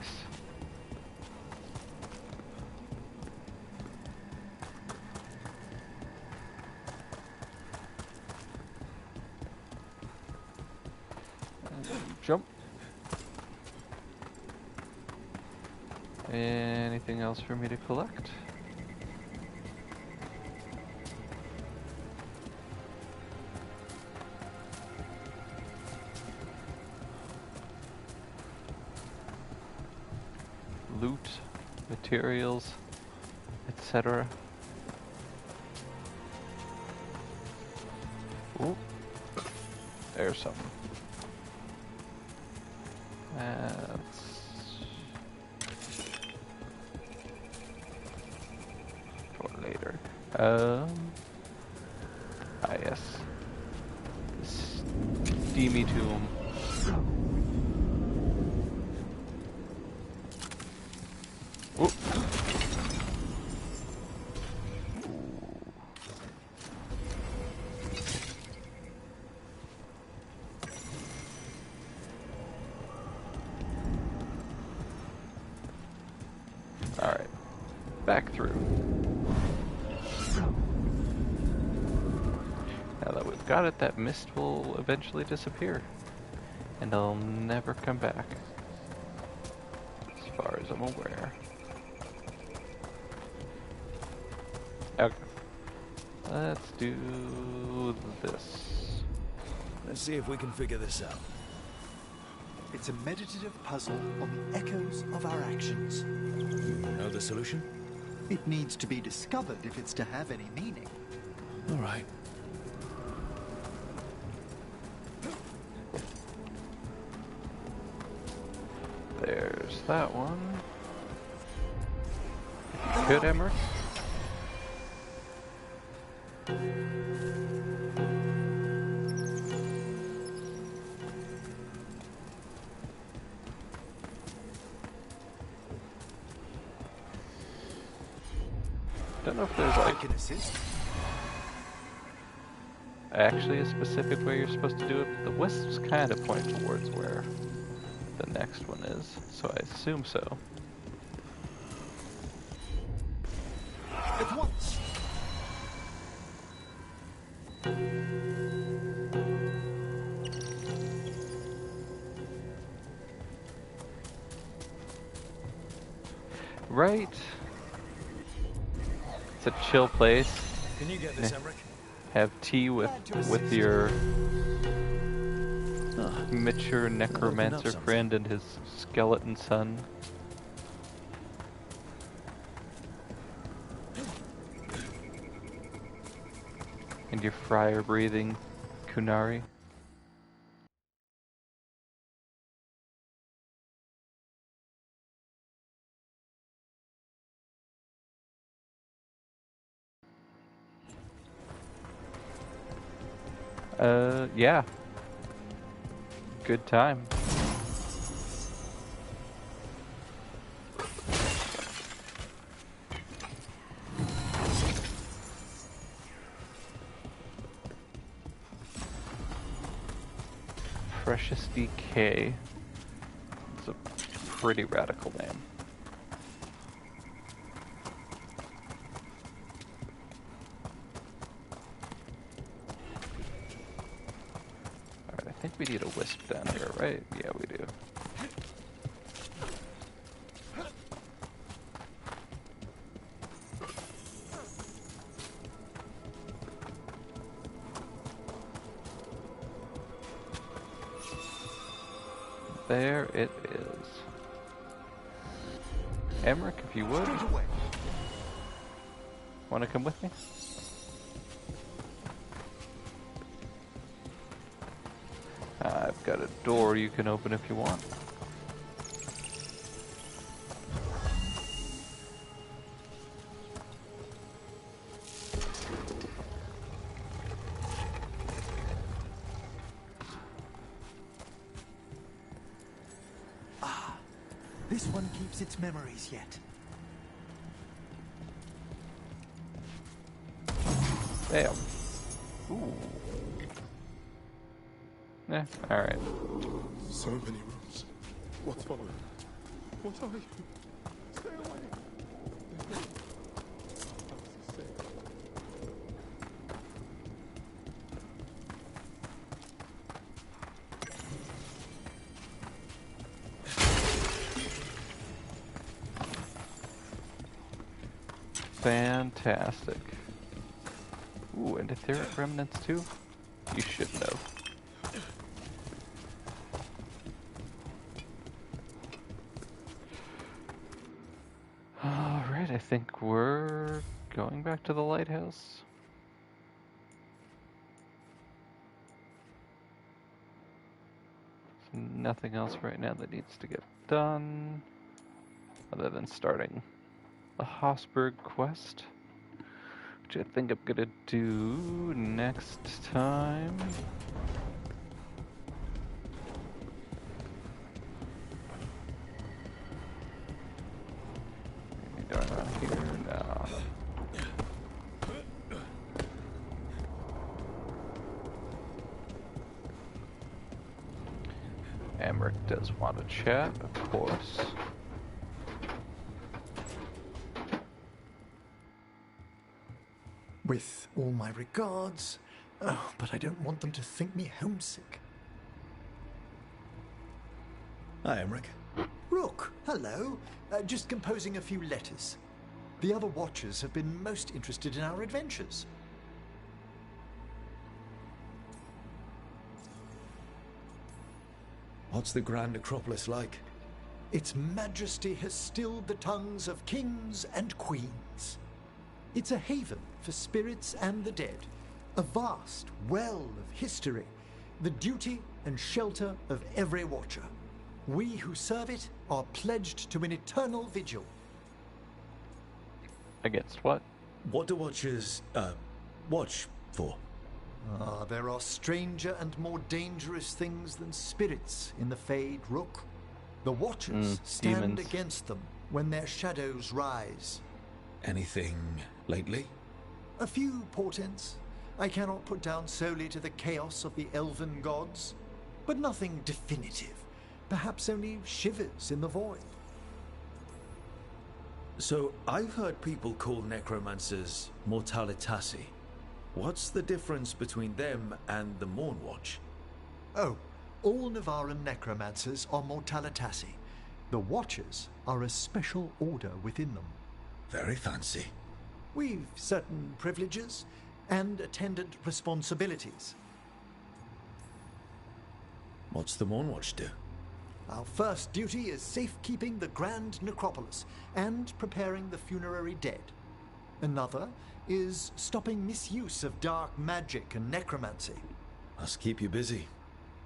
Jump. Anything else for me to collect? Loot, materials, etc. there's something. That's... for later. Yes. Steamy tomb. Ooh. Alright. Back through. Now that we've got it, that mist will eventually disappear. And it'll never come back. As far as I'm aware. Okay. Let's do this. Let's see if we can figure this out. It's a meditative puzzle on the echoes of our actions. You know the solution? It needs to be discovered if it's to have any meaning. All right. There's that one. Good, Emmerich. Don't know if there's like actually a specific way you're supposed to do it, but the wisps kind of point towards where the next one is, so I assume so. At once. Right. It's a chill place. Can you get this, Emmerich? Have tea with your mature necromancer friend and his skeleton son. And your friar-breathing Kunari. Yeah. Good time. Precious Decay. It's a pretty radical name. Alright, I think we need a wisp down here, right? Yeah, we do. There it is. Emmerich, if you would. Want to come with me? I've got a door you can open if you want. This one keeps its memories yet. Damn. Ooh. Yeah, alright. So many rooms. What's following? What are you? Stay away. Fantastic. Ooh, and etheric remnants too? You should know. Alright, I think we're going back to the lighthouse. Nothing else right now that needs to get done, other than starting the Hosberg quest, which I think I'm gonna do next time. Maybe down around here now. Emmerich does want to chat, of course. With all my regards, but I don't want them to think me homesick. Hi, Emmerich. Rook, hello. Just composing a few letters. The other Watchers have been most interested in our adventures. What's the Grand Necropolis like? Its majesty has stilled the tongues of kings and queens. It's a haven for spirits and the dead, a vast well of history, the duty and shelter of every Watcher. We who serve it are pledged to an eternal vigil. Against what? What do Watchers, watch for? There are stranger and more dangerous things than spirits in the Fade, Rook. The Watchers stand demons against them when their shadows rise. Anything lately? A few portents I cannot put down solely to the chaos of the elven gods, but nothing definitive. Perhaps only shivers in the void. So, I've heard people call necromancers mortalitasi. What's the difference between them and the Mornwatch? Oh, all Navaran necromancers are mortalitasi. The Watchers are a special order within them. Very fancy. We've certain privileges and attendant responsibilities. What's the Mornwatch do? Our first duty is safekeeping the Grand Necropolis and preparing the funerary dead. Another is stopping misuse of dark magic and necromancy. Must keep you busy.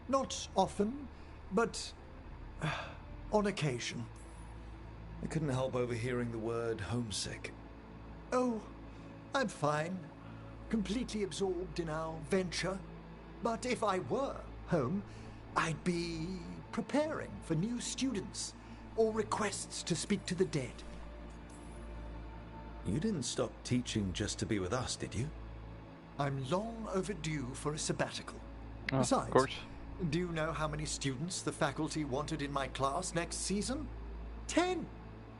Not often, but on occasion. I couldn't help overhearing the word homesick. Oh, I'm fine. Completely absorbed in our venture. But if I were home, I'd be preparing for new students or requests to speak to the dead. You didn't stop teaching just to be with us, did you? I'm long overdue for a sabbatical. Oh, Besides, of course. do you know how many students the faculty wanted in my class next season? 10!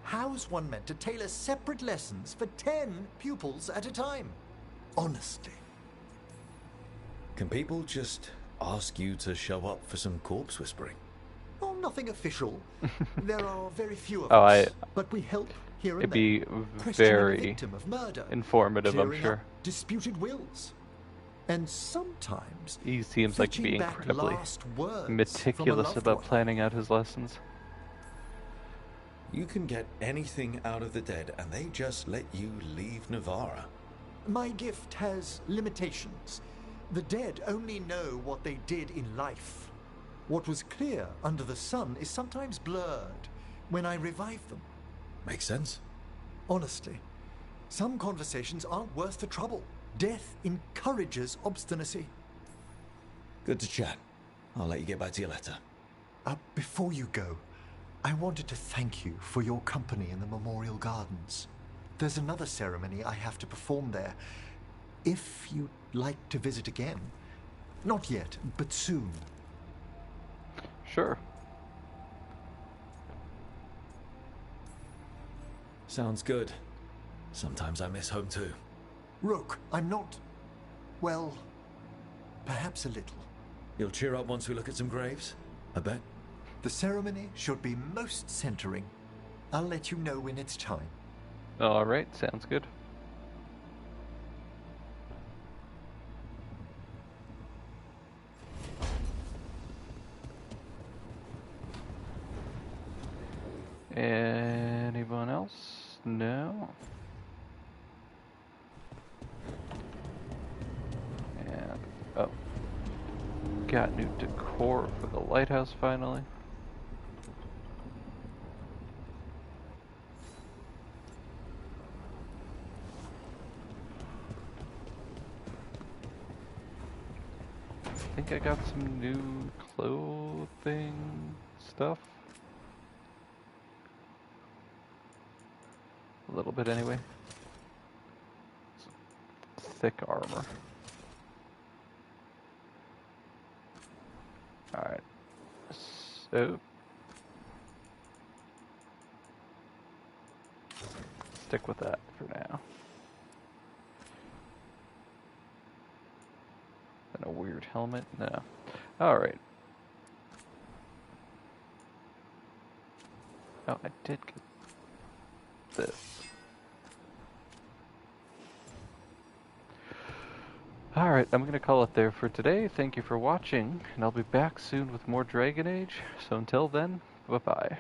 How's one meant to tailor separate lessons for 10 pupils at a time? Honestly. Can people just ask you to show up for some corpse whispering? Oh, nothing official. There are very few of Oh, us, but we help here and it'd there. be Questioning a very victim of murder, informative, I'm clearing sure. up disputed wills, and sometimes He seems like to be fetching back incredibly last words from a meticulous loved about one. planning out his lessons. You can get anything out of the dead, and they just let you leave Navarra. My gift has limitations. The dead only know what they did in life. What was clear under the sun is sometimes blurred when I revive them. Makes sense. Honestly, some conversations aren't worth the trouble. Death encourages obstinacy. Good to chat. I'll let you get back to your letter. Before you go, I wanted to thank you for your company in the Memorial Gardens. There's another ceremony I have to perform there. If you'd like to visit again. Not yet, but soon. Sure. Sounds good. Sometimes I miss home too. Rook, I'm not... well, perhaps a little. You'll cheer up once we look at some graves, I bet. The ceremony should be most centering. I'll let you know when it's time. Alright, sounds good. Anyone else? No. And got new decor for the lighthouse finally. I think I got some new clothing stuff. A little bit anyway. Thick armor. Alright. So stick with that for now. And a weird helmet? No. Alright. Oh, I did get this. Alright, I'm going to call it there for today. Thank you for watching, and I'll be back soon with more Dragon Age. So until then, bye-bye.